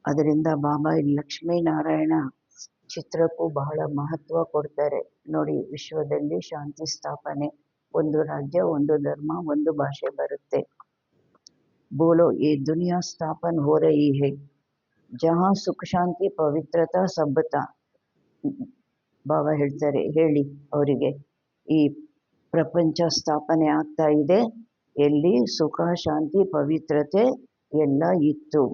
ಅದರಿಂದ ಬಾಬಾ ಲಕ್ಷ್ಮೀನಾರಾಯಣ ಚಿತ್ರಕ್ಕೂ ಬಹಳ ಮಹತ್ವ ಕೊಡ್ತಾರೆ. ನೋಡಿ, ವಿಶ್ವದಲ್ಲಿ ಶಾಂತಿ ಸ್ಥಾಪನೆ, ಒಂದು ರಾಜ್ಯ, ಒಂದು ಧರ್ಮ, ಒಂದು ಭಾಷೆ ಬರುತ್ತೆ. बोलो ये दुनिया स्थापन हो रही है जहाँ सुख शांति पवित्रता सभ्यता. ಬಾಬಾ ಹೇಳ್ತಾರೆ, ಹೇಳಿ ಅವರಿಗೆ, ಈ ಪ್ರಪಂಚ ಸ್ಥಾಪನೆ ಆಗ್ತಾ ಇದೆ, ಎಲ್ಲಿ ಸುಖ ಶಾಂತಿ ಪವಿತ್ರತೆ ಎಲ್ಲ ಇತ್ತು.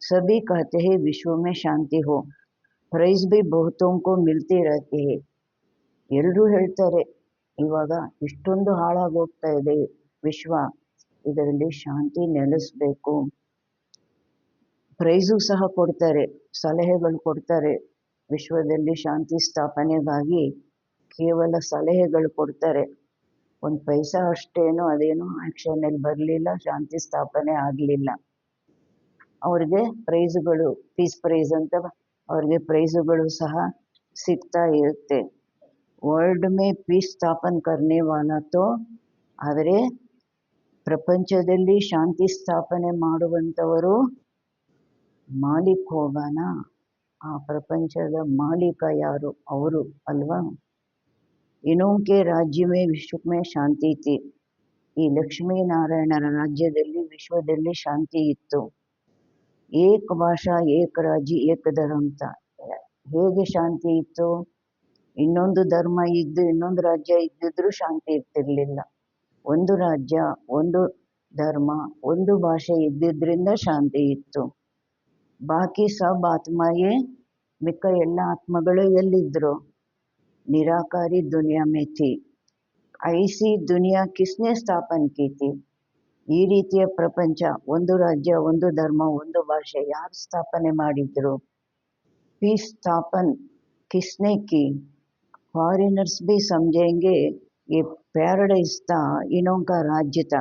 सभी कहते हैं विश्व में शांति हो, प्राइज भी बहुतों को मिलती रहती है. ಎಲ್ಲರೂ ಹೇಳ್ತಾರೆ, ಇವಾಗ ಇಷ್ಟೊಂದು ಹಾಳಾಗೋಗ್ತಾ ಇದೆ ವಿಶ್ವ, ಇದರಲ್ಲಿ ಶಾಂತಿ ನೆಲೆಸಬೇಕು. ಪ್ರೈಸು ಸಹ ಕೊಡ್ತಾರೆ, ಸಲಹೆಗಳು ಕೊಡ್ತಾರೆ. ವಿಶ್ವದಲ್ಲಿ ಶಾಂತಿ ಸ್ಥಾಪನೆಗಾಗಿ ಕೇವಲ ಸಲಹೆಗಳು ಕೊಡ್ತಾರೆ. ಒಂದು ಪೈಸಾ ಅಷ್ಟೇನು ಅದೇನು ಆ್ಯಕ್ಷನಲ್ಲಿ ಬರಲಿಲ್ಲ, ಶಾಂತಿ ಸ್ಥಾಪನೆ ಆಗಲಿಲ್ಲ. ಅವ್ರಿಗೆ ಪ್ರೈಸುಗಳು, ಪೀಸ್ ಪ್ರೈಸ್ ಅಂತ ಅವ್ರಿಗೆ ಪ್ರೈಸುಗಳು ಸಹ ಸಿಗ್ತಾ ಇರುತ್ತೆ. ವರ್ಲ್ಡ್ ಮೇ ಪೀಸ್ ಸ್ಥಾಪನ್ ಕರ್ನೆ ವಾಲಾ ತೋ, ಆದರೆ ಪ್ರಪಂಚದಲ್ಲಿ ಶಾಂತಿ ಸ್ಥಾಪನೆ ಮಾಡುವಂಥವರು ಮಾಲೀಕ್ ಹೋಗೋಣ, ಆ ಪ್ರಪಂಚದ ಮಾಲೀಕ ಯಾರು, ಅವರು ಅಲ್ವಾ. ಇನೋಂಕೆ ರಾಜ್ಯ ಮೇ ವಿಶ್ವ ಮೇ ಶಾಂತಿ ಇತಿ, ಈ ಲಕ್ಷ್ಮೀನಾರಾಯಣರ ರಾಜ್ಯದಲ್ಲಿ ವಿಶ್ವದಲ್ಲಿ ಶಾಂತಿ ಇತ್ತು. ಏಕ ಭಾಷಾ ಏಕ ರಾಜ್ಯ ಏಕ ಧರ್ಮ ಅಂತ. ಹೇಗೆ ಶಾಂತಿ ಇತ್ತು? ಇನ್ನೊಂದು ಧರ್ಮ ಇದ್ದು ಇನ್ನೊಂದು ರಾಜ್ಯ ಇದ್ದಿದ್ರೂ ಶಾಂತಿ ಇರ್ತಿರ್ಲಿಲ್ಲ. ಒಂದು ರಾಜ್ಯ, ಒಂದು ಧರ್ಮ, ಒಂದು ಭಾಷೆ ಇದ್ದಿದ್ರಿಂದ ಶಾಂತಿ ಇತ್ತು. ಬಾಕಿ ಸಬ್ ಆತ್ಮಾಯೇ, ಮಿಕ್ಕ ಎಲ್ಲ ಆತ್ಮಗಳು ಎಲ್ಲಿದ್ರು? ನಿರಾಕಾರಿ ದುನಿಯಾ ಮೇ ಥಿ. ಐಸಿ ದುನಿಯಾ ಕಿಸ್ನೆ ಸ್ಥಾಪನ್ ಕಿ ಥಿ? ಈ ರೀತಿಯ ಪ್ರಪಂಚ, ಒಂದು ರಾಜ್ಯ, ಒಂದು ಧರ್ಮ, ಒಂದು ಭಾಷೆ ಯಾರು ಸ್ಥಾಪನೆ ಮಾಡಿದ್ರು? ಪೀಸ್ ಸ್ಥಾಪನ್ ಕಿಸ್ನೆ ಕಿ? ಫಾರಿನರ್ಸ್ भी समझेंगे ये ಪ್ಯಾರಡೈಸ್ ತಾ ಇನ್ನೊಂಕ ರಾಜ್ಯ ತಾ.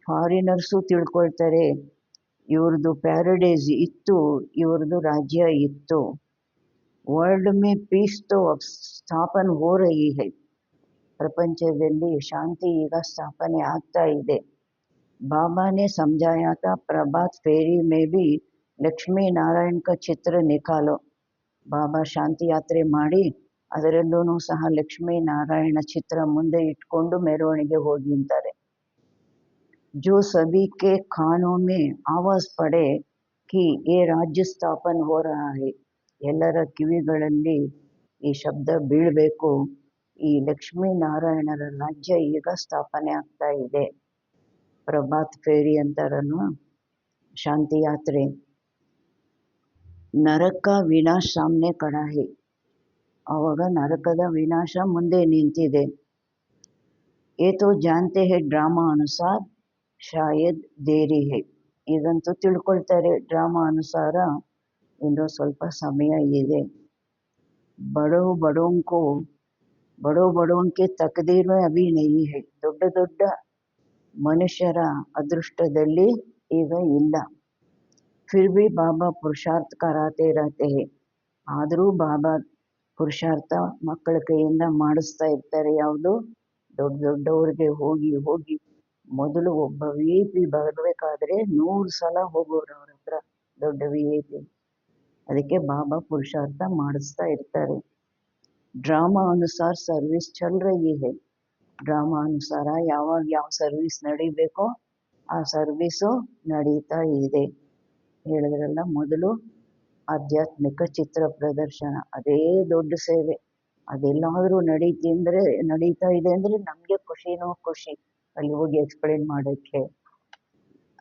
ಫಾರಿನರ್ಸು ತಿಳ್ಕೊಳ್ತಾರೆ, ಇವ್ರದ್ದು ಪ್ಯಾರಡೈಸ್ ಇತ್ತು, ಇವ್ರದ್ದು ರಾಜ್ಯ ಇತ್ತು. ವರ್ಲ್ಡ್ ಮೇ ಪೀಸ್ ತೋ ಸ್ಥಾಪನ್ ಹೋ ರಹಿ ಹೈ, ಪ್ರಪಂಚದಲ್ಲಿ ಶಾಂತಿ ಈಗ ಸ್ಥಾಪನೆ ಆಗ್ತಾ ಇದೆ. ಬಾಬಾನೇ ಸಮझाया था Prabhat fairy may be Lakshmi Narayan ಕ ಚಿತ್ರ ನಿಕಾಲೋ. ಬಾಬಾ ಶಾಂತಿ ಯಾತ್ರೆ ಮಾಡಿ ಅದರಲ್ಲೂ ಸಹ ಲಕ್ಷ್ಮೀ ನಾರಾಯಣ ಚಿತ್ರ ಮುಂದೆ ಇಟ್ಕೊಂಡು ಮೆರವಣಿಗೆ ಹೋಗಿ ಅಂತಾರೆ. जो सभी के कानों में आवाज पड़े कि ये राज्य ಸ್ಥಾಪನ್ हो रहा है, ಎಲ್ಲರ ಕಿವಿಗಳಲ್ಲಿ ಈ ಶಬ್ದ ಬೀಳಬೇಕು, ಈ ಲಕ್ಷ್ಮೀ ನಾರಾಯಣರ ರಾಜ್ಯ ಈಗ ಸ್ಥಾಪನೆ ಆಗ್ತಾ ಇದೆ. ಪ್ರಭಾತ್ ಫೇರಿ ಅಂತಾರಲ್ವ, ಶಾಂತಿ ಯಾತ್ರೆ. ನರಕ ವಿನಾಶ ಸಾಮ್ನೆ ಖಡಾ ಹೈ, ಆವಾಗ ನರಕದ ವಿನಾಶ ಮುಂದೆ ನಿಂತಿದೆ. ये तो जानते हैं ड्रामा अनुसार ಶಾಯದ್ ದೇರಿ ಹೈ, ಇದಂತೂ ತಿಳ್ಕೊಳ್ತಾರೆ, ಡ್ರಾಮಾ ಅನುಸಾರ ಇನ್ನೂ ಸ್ವಲ್ಪ ಸಮಯ ಇದೆ. ಬಡೋ ಬಡೋಂಕೋ ಬಡೋ ಬಡೋಂಕೆ ತಕದೀರ್ ಮೇ ಅಭಿ ನಹೀ ಹೈ, ದೊಡ್ಡ ದೊಡ್ಡ ಮನುಷ್ಯರ ಅದೃಷ್ಟದಲ್ಲಿ ಈಗ ಇಲ್ಲ. ಫಿರ್ ಭಿ ಬಾಬಾ ಪುರುಷಾರ್ಥ ಕರಾತೆ ರಹತೆ ಹೈ, ಆದರೂ ಬಾಬಾ ಪುರುಷಾರ್ಥ ಮಕ್ಕಳ ಕೈಯಿಂದ ಮಾಡಿಸ್ತಾ ಇರ್ತಾರೆ. ಯಾವುದು? ದೊಡ್ಡ ದೊಡ್ಡವ್ರಿಗೆ ಹೋಗಿ ಹೋಗಿ, ಮೊದಲು ಒಬ್ಬ VIP ಬರಬೇಕಾದ್ರೆ 100 ಸಲ ಹೋಗೋರು ಅವ್ರ ಹತ್ರ, ದೊಡ್ಡ VIP. ಅದಕ್ಕೆ ಬಾಬಾ ಪುರುಷಾರ್ಥ ಮಾಡಿಸ್ತಾ ಇರ್ತಾರೆ. ಡ್ರಾಮಾ ಅನುಸಾರ ಸರ್ವಿಸ್ ಚಲ್ ರಹಿ ಹೈ, ಡ್ರಾಮಾ ಅನುಸಾರ ಯಾವಾಗ ಯಾವ ಸರ್ವಿಸ್ ನಡಿಬೇಕೋ ಆ ಸರ್ವಿಸು ನಡೀತಾ ಇದೆ. ಹೇಳಿದ್ರಲ್ಲ, ಮೊದಲು ಆಧ್ಯಾತ್ಮಿಕ ಚಿತ್ರ ಪ್ರದರ್ಶನ, ಅದೇ ದೊಡ್ಡ ಸೇವೆ. ಅದೆಲ್ಲಾದರೂ ನಡೀತಾ ಇದೆ ಅಂದರೆ ನಮಗೆ ಖುಷಿನೋ ಖುಷಿ, ಅಲ್ಲಿ ಹೋಗಿ ಎಕ್ಸ್ಪ್ಲೇನ್ ಮಾಡೋಕ್ಕೆ.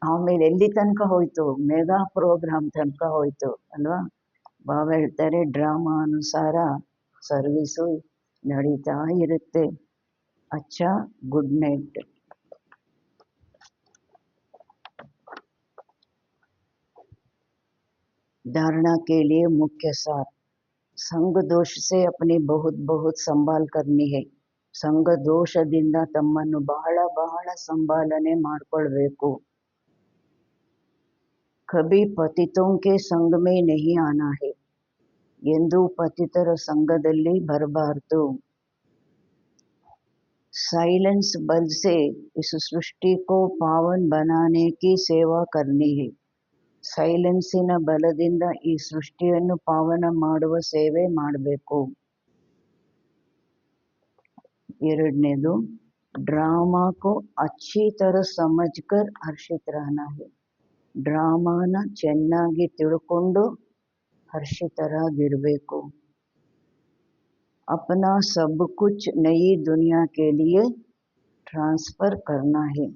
ಆಮೇಲೆ ಎಲ್ಲಿ ತನಕ ಹೋಯ್ತು? ಮೆಗಾ ಪ್ರೋಗ್ರಾಮ್ ತನಕ ಹೋಯ್ತು ಅಲ್ವಾ. ಬಾಬಾ ಹೇಳ್ತಾರೆ, ಡ್ರಾಮಾ ಅನುಸಾರ ಸರ್ವಿಸು ನಡೀತಾ ಇರುತ್ತೆ. ಅಚ್ಚಾ, ಗುಡ್ ನೈಟ್. धारणा के लिए मुख्य सार, संग दोष से अपनी बहुत बहुत संभाल करनी है. ಸಂಘ ದೋಷದಿಂದ ತಮ್ಮನ್ನು ಬಹಳ ಬಹಳ ಸಂಭಾಲನೆ ಮಾಡಿಕೊಳ್ಬೇಕು. ಕಭಿ ಪತಿತೋಂಕೆ ಸಂಘ ಮೇ ನಹಿ ಆನಾ ಹೈ, ಎಂದೂ ಪತಿತರ ಸಂಘದಲ್ಲಿ ಬರಬಾರ್ದು. साइलेंस बल से इस सृष्टि को पावन बनाने की सेवा करनी है. ಸೈಲೆನ್ಸಿನ ಬಲದಿಂದ ಈ ಸೃಷ್ಟಿಯನ್ನು ಪಾವನ ಮಾಡುವ ಸೇವೆ ಮಾಡಬೇಕು. ಎರಡನೇದು, ಡ್ರಾಮಾಕೋ ಅಚ್ಚಿ ತರ ಸಮಜ್ಕರ್ ಹರ್ಷಿತ್ ರಹನಾ ಹೈ. ಡ್ರಾಮಾನ ಚೆನ್ನಾಗಿ ತಿಳ್ಕೊಂಡು ಹರ್ಷಿತರಾಗಿರಬೇಕು. अपना सब कुछ नई दुनिया के लिए ಟ್ರಾನ್ಸ್ಫರ್ करना है.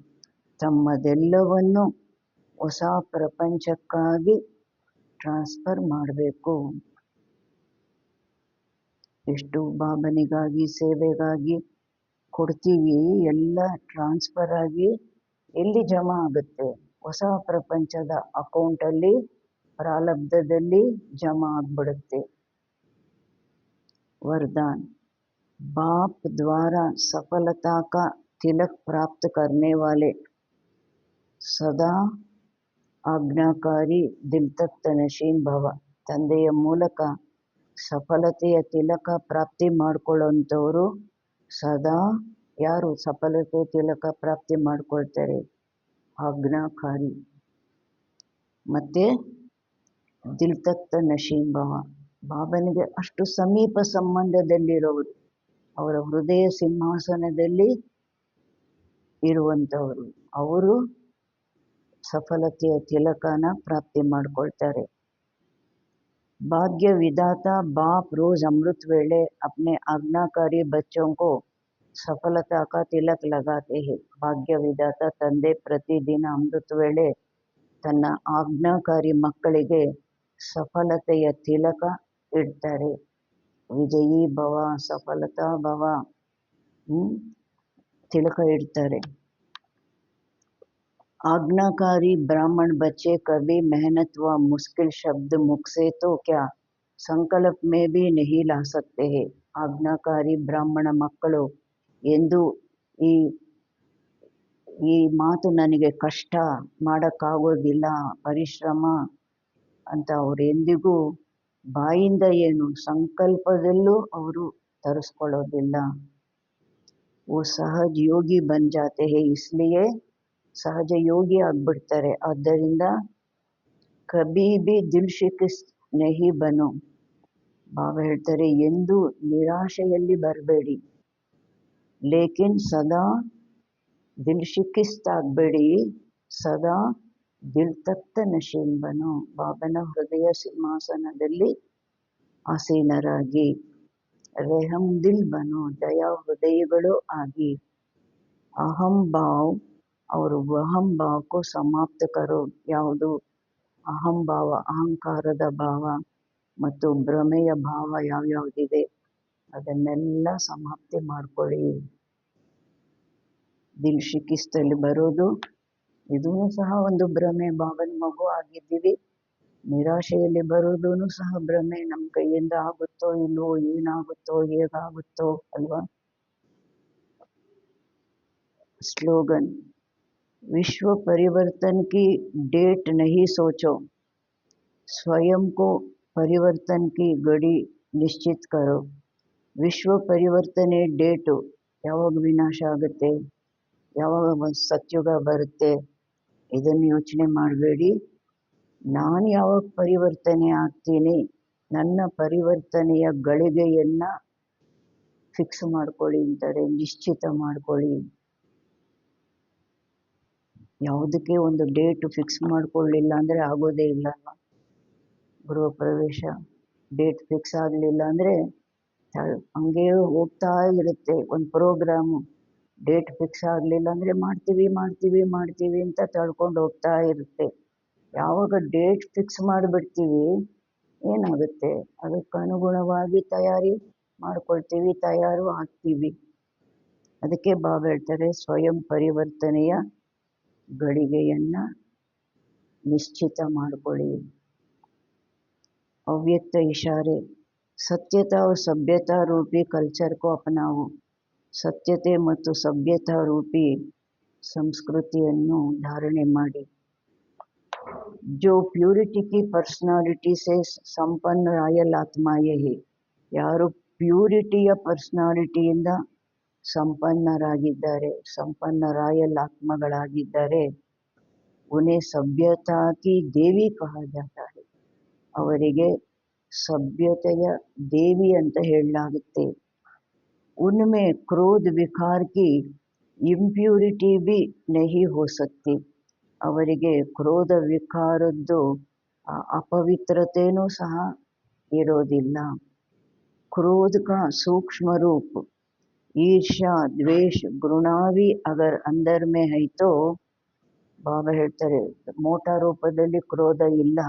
ತಮ್ಮದೆಲ್ಲವನ್ನು ಹೊಸ ಪ್ರಪಂಚಕ್ಕಾಗಿ ಟ್ರಾನ್ಸ್ಫರ್ ಮಾಡಬೇಕು. ಎಷ್ಟು ಬಾಬನಿಗಾಗಿ ಸೇವೆಗಾಗಿ ಕೊಡ್ತೀವಿ, ಎಲ್ಲ ಟ್ರಾನ್ಸ್ಫರ್ ಆಗಿ ಎಲ್ಲಿ ಜಮಾ ಆಗುತ್ತೆ? ಹೊಸ ಪ್ರಪಂಚದ ಅಕೌಂಟಲ್ಲಿ, ಪ್ರಾರಬ್ಧದಲ್ಲಿ ಜಮಾ ಆಗ್ಬಿಡುತ್ತೆ. वरदान, बाप द्वारा सफलता का तिलक प्राप्त करने वाले सदा ಆಜ್ಞಾಕಾರಿ ದಿಲ್ತಕ್ತ ನಶೀನ್ ಭವ. ತಂದೆಯ ಮೂಲಕ ಸಫಲತೆಯ ತಿಲಕ ಪ್ರಾಪ್ತಿ ಮಾಡ್ಕೊಳ್ಳೋಂಥವ್ರು ಸದಾ ಯಾರು ಸಫಲತೆ ತಿಲಕ ಪ್ರಾಪ್ತಿ ಮಾಡ್ಕೊಳ್ತಾರೆ? ಆಜ್ಞಾಕಾರಿ ಮತ್ತು ದಿಲ್ತಕ್ತ ನಶೀನ್ ಭವ. ಬಾಬನಿಗೆ ಅಷ್ಟು ಸಮೀಪ ಸಂಬಂಧದಲ್ಲಿರೋರು, ಅವರ ಹೃದಯ ಸಿಂಹಾಸನದಲ್ಲಿ ಇರುವಂಥವರು, ಅವರು ಸಫಲತೆಯ ತಿಲಕನ ಪ್ರಾಪ್ತಿ ಮಾಡ್ಕೊಳ್ತಾರೆ. भाग्य विधाता बाप रोज अमृत वेले अपने आज्ञाकारी बच्चों को सफलता का तिलक लगाते हैं. ಭಾಗ್ಯ ವಿಧಾತ ತಂದೆ ಪ್ರತಿದಿನ ಅಮೃತ ವೇಳೆ ತನ್ನ ಆಜ್ಞಾಕಾರಿ ಮಕ್ಕಳಿಗೆ ಸಫಲತೆಯ ತಿಲಕ ಇಡ್ತಾರೆ. ವಿಜಯೀ ಭವ, ಸಫಲತಾ ಭವ, ತಿಲಕ ಇಡ್ತಾರೆ. आज्ञाकारी ब्राह्मण बच्चे कभी मेहनत व मुश्किल शब्द मुख से तो क्या संकल्प में भी नहीं ला सकते हैं. ಆಜ್ಞಾಕಾರಿ ಬ್ರಾಹ್ಮಣ ಮಕ್ಕಳು ಎಂದು ಈ ಮಾತು ನನಗೆ ಕಷ್ಟ ಮಾಡೋಕ್ಕಾಗೋದಿಲ್ಲ, ಪರಿಶ್ರಮ ಅಂತ ಅವರು ಎಂದಿಗೂ ಬಾಯಿಂದ ಏನು ಸಂಕಲ್ಪದಲ್ಲೂ ಅವರು ತರಿಸ್ಕೊಳ್ಳೋದಿಲ್ಲ. वो सहज योगी बन जाते हैं, इसलिए ಸಹಜ ಯೋಗಿ ಆಗ್ಬಿಡ್ತಾರೆ. ಆದ್ದರಿಂದ ಕಭಿ ಬಿ ದಿಲ್ ಶಿಕಿಸ್ತ್ ನಹಿ ಬನೋ. ಬಾಬಾ ಹೇಳ್ತಾರೆ, ಎಂದೂ ನಿರಾಶೆಯಲ್ಲಿ ಬರಬೇಡಿ. ಲೇಕಿನ್ ಸದಾ ದಿಲ್ ಶಿಕಿಸ್ತ್ ಆಗಬೇಡಿ, ಸದಾ ದಿಲ್ ತಕ್ತ ನಶೀನ್ ಬನೋ. ಬಾಬನ ಹೃದಯ ಸಿಂಹಾಸನದಲ್ಲಿ ಆಸೀನರಾಗಿ. ರೆಹಮ್ ದಿಲ್ ಬನೋ, ದಯಾ ಹೃದಯಗಳು ಆಗಿ. ಅಹಂ ಭಾವ್ ಅವರು ವಹಂ ಭಾವಕ್ಕೂ ಸಮಾಪ್ತ ಕರೋ. ಯಾವುದು ಅಹಂಭಾವ, ಅಹಂಕಾರದ ಭಾವ ಮತ್ತು ಭ್ರಮೆಯ ಭಾವ ಯಾವ್ಯಾವುದಿದೆ ಅದನ್ನೆಲ್ಲ ಸಮಾಪ್ತಿ ಮಾಡ್ಕೊಳ್ಳಿ. ದಿಲ್ ಶಿಕಿಸ್ತಲ್ಲಿ ಬರೋದು ಇದೂ ಸಹ ಒಂದು ಭ್ರಮೆ. ಬಾಬನ ಮಗು ಆಗಿದ್ದೀವಿ, ನಿರಾಶೆಯಲ್ಲಿ ಬರೋದೂ ಸಹ ಭ್ರಮೆ. ನಮ್ಮ ಕೈಯಿಂದ ಆಗುತ್ತೋ ಇಲ್ವೋ, ಏನಾಗುತ್ತೋ ಹೇಗಾಗುತ್ತೋ ಅಲ್ವಾ. ಸ್ಲೋಗನ್, विश्व परिवर्तन की डेट नहीं सोचो, स्वयं को परिवर्तन की घड़ी निश्चित करो. ವಿಶ್ವ ಪರಿವರ್ತನೆ ಡೇಟು ಯಾವಾಗ ವಿನಾಶ ಆಗುತ್ತೆ, ಯಾವಾಗ ಸತ್ಯುಗ ಬರುತ್ತೆ, ಇದನ್ನು ಯೋಚನೆ ಮಾಡಬೇಡಿ. ನಾನು ಯಾವಾಗ ಪರಿವರ್ತನೆ ಆಗ್ತೀನಿ, ನನ್ನ ಪರಿವರ್ತನೆಯ ಗಳಿಗೆಯನ್ನು ಫಿಕ್ಸ್ ಮಾಡ್ಕೊಳ್ಳಿ ಅಂತಾರೆ, ನಿಶ್ಚಿತ ಮಾಡ್ಕೊಳ್ಳಿ. ಯಾವುದಕ್ಕೆ ಒಂದು ಡೇಟ್ ಫಿಕ್ಸ್ ಮಾಡ್ಕೊಳ್ಳಿಲ್ಲ ಅಂದರೆ ಆಗೋದೇ ಇಲ್ಲ. ಗೃಹ ಪ್ರವೇಶ ಡೇಟ್ ಫಿಕ್ಸ್ ಆಗಲಿಲ್ಲ ಅಂದರೆ ಹಂಗೆ ಹೋಗ್ತಾ ಇರುತ್ತೆ. ಒಂದು ಪ್ರೋಗ್ರಾಮು ಡೇಟ್ ಫಿಕ್ಸ್ ಆಗಲಿಲ್ಲ ಅಂದರೆ ಮಾಡ್ತೀವಿ ಅಂತ ತಳ್ಕೊಂಡು ಹೋಗ್ತಾ ಇರುತ್ತೆ. ಯಾವಾಗ ಡೇಟ್ ಫಿಕ್ಸ್ ಮಾಡಿಬಿಡ್ತೀವಿ ಏನಾಗುತ್ತೆ, ಅದಕ್ಕೆ ಅನುಗುಣವಾಗಿ ತಯಾರಿ ಮಾಡ್ಕೊಳ್ತೀವಿ, ತಯಾರು ಆಗ್ತೀವಿ. ಅದಕ್ಕೆ ಬಾಬಾ ಹೇಳ್ತಾರೆ, ಸ್ವಯಂ ಪರಿವರ್ತನೆಯ ಗಳಿಗೆಯನ್ನು निश्चित ಮಾಡಿಕೊಳ್ಳಿ. अव्यक्त इशारे, सत्यता और सभ्यता रूपी कल्चर को अपनाओ. ಸತ್ಯತೆ ಮತ್ತು ಸಭ್ಯತಾ ರೂಪಿ संस्कृतिಯನ್ನು धारणे ಮಾಡಿ जो प्यूरिटी की पर्सनालिटी से संपन्न रायल आत्मा है ಯಾರು ಪ್ಯೂರಿಟಿಯ ಪರ್ಸನಾಲಿಟಿಯಿಂದ ಸಂಪನ್ನರಾಗಿದ್ದಾರೆ ಸಂಪನ್ನ ರಾಯಲ್ ಆತ್ಮಗಳಾಗಿದ್ದಾರೆ उन्हें सभ्यता की देवी कहा जाता है ಅವರಿಗೆ ಸಭ್ಯತೆಯ ದೇವಿ ಅಂತ ಹೇಳಲಾಗುತ್ತೆ उनमें क्रोध विकार की इम्प्यूरिटी भी नहीं हो सकती ಅವರಿಗೆ ಕ್ರೋಧ ವಿಕಾರದ್ದು ಅಪವಿತ್ರತೆಯೂ ಸಹ ಇರೋದಿಲ್ಲ क्रोध का सूक्ष्म रूप ईर्ष्या द्वेष घृणावी अगर अंदर में है तो ಬಾಬಾ ಹೇಳ್ತಾರೆ ಮೋಟ ರೂಪದಲ್ಲಿ ಕ್ರೋಧ ಇಲ್ಲ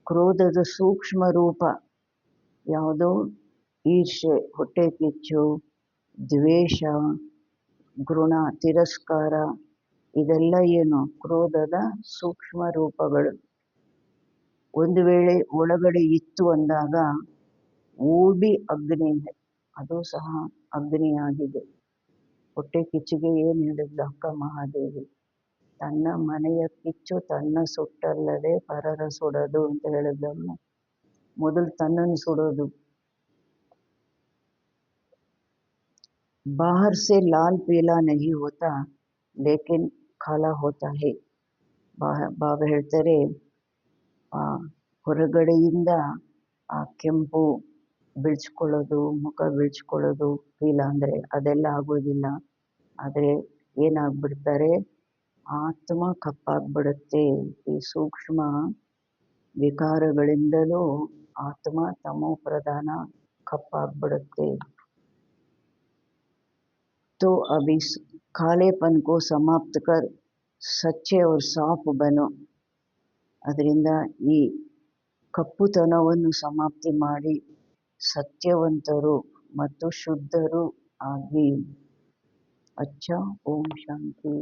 ಕ್ರೋಧದ ಸೂಕ್ಷ್ಮ ರೂಪ ಯಾವುದೋ ಈರ್ಷೆ ಹೊಟ್ಟೆ ಕಿಚ್ಚು ದ್ವೇಷ घृಣ ತಿರಸ್ಕಾರ ಇದೆಲ್ಲ ಏನು ಕ್ರೋಧದ ಸೂಕ್ಷ್ಮ ರೂಪಗಳು ಒಂದು ವೇಳೆ ಒಳಗಡೆ ಇತ್ತು ಅಂದಾಗ ಊಬಿ ಅಗ್ನಿ ಅದು ಸಹ ಅಗ್ನಿಯಾಗಿದೆ ಹೊಟ್ಟೆ ಕಿಚ್ಚಿಗೆ ಏನು ಹೇಳಿದ್ಲು ಅಕ್ಕ ಮಹಾದೇವಿ ತನ್ನ ಮನೆಯ ಕಿಚ್ಚು ತನ್ನ ಸುಟ್ಟಲ್ಲದೆ ಪರರ ಸುಡೋದು ಅಂತ ಹೇಳಿದ್ಲಲ್ಲ ಮೊದಲು ತನ್ನನ್ನು ಸುಡೋದು बाहर से लाल पीला नहीं होता लेकिन काला होता है ಬಾಬಾ ಹೇಳ್ತಾರೆ ಹೊರಗಡೆಯಿಂದ ಕೆಂಪು ಬಿಳಿಸ್ಕೊಳ್ಳೋದು ಮುಖ ಬಿಳಿಸ್ಕೊಳ್ಳೋದು ಪೀಲ ಅಂದರೆ ಅದೆಲ್ಲ ಆಗೋದಿಲ್ಲ ಆದರೆ ಏನಾಗ್ಬಿಡ್ತಾರೆ ಆತ್ಮ ಕಪ್ಪಾಗ್ಬಿಡುತ್ತೆ ಈ ಸೂಕ್ಷ್ಮ ವಿಕಾರಗಳಿಂದಲೂ ಆತ್ಮ ತಮೋ ಪ್ರಧಾನ ಕಪ್ಪಾಗ್ಬಿಡುತ್ತೆ तो अब इस कालेपन को समाप्त कर सच्चे और साफ बनो ಅದರಿಂದ ಈ ಕಪ್ಪುತನವನ್ನು ಸಮಾಪ್ತಿ ಮಾಡಿ ಸತ್ಯವಂತರು ಮತ್ತು ಶುದ್ಧರು ಆಗಿ ಅಚ್ಚ ಓಂ ಶಾಂತಿ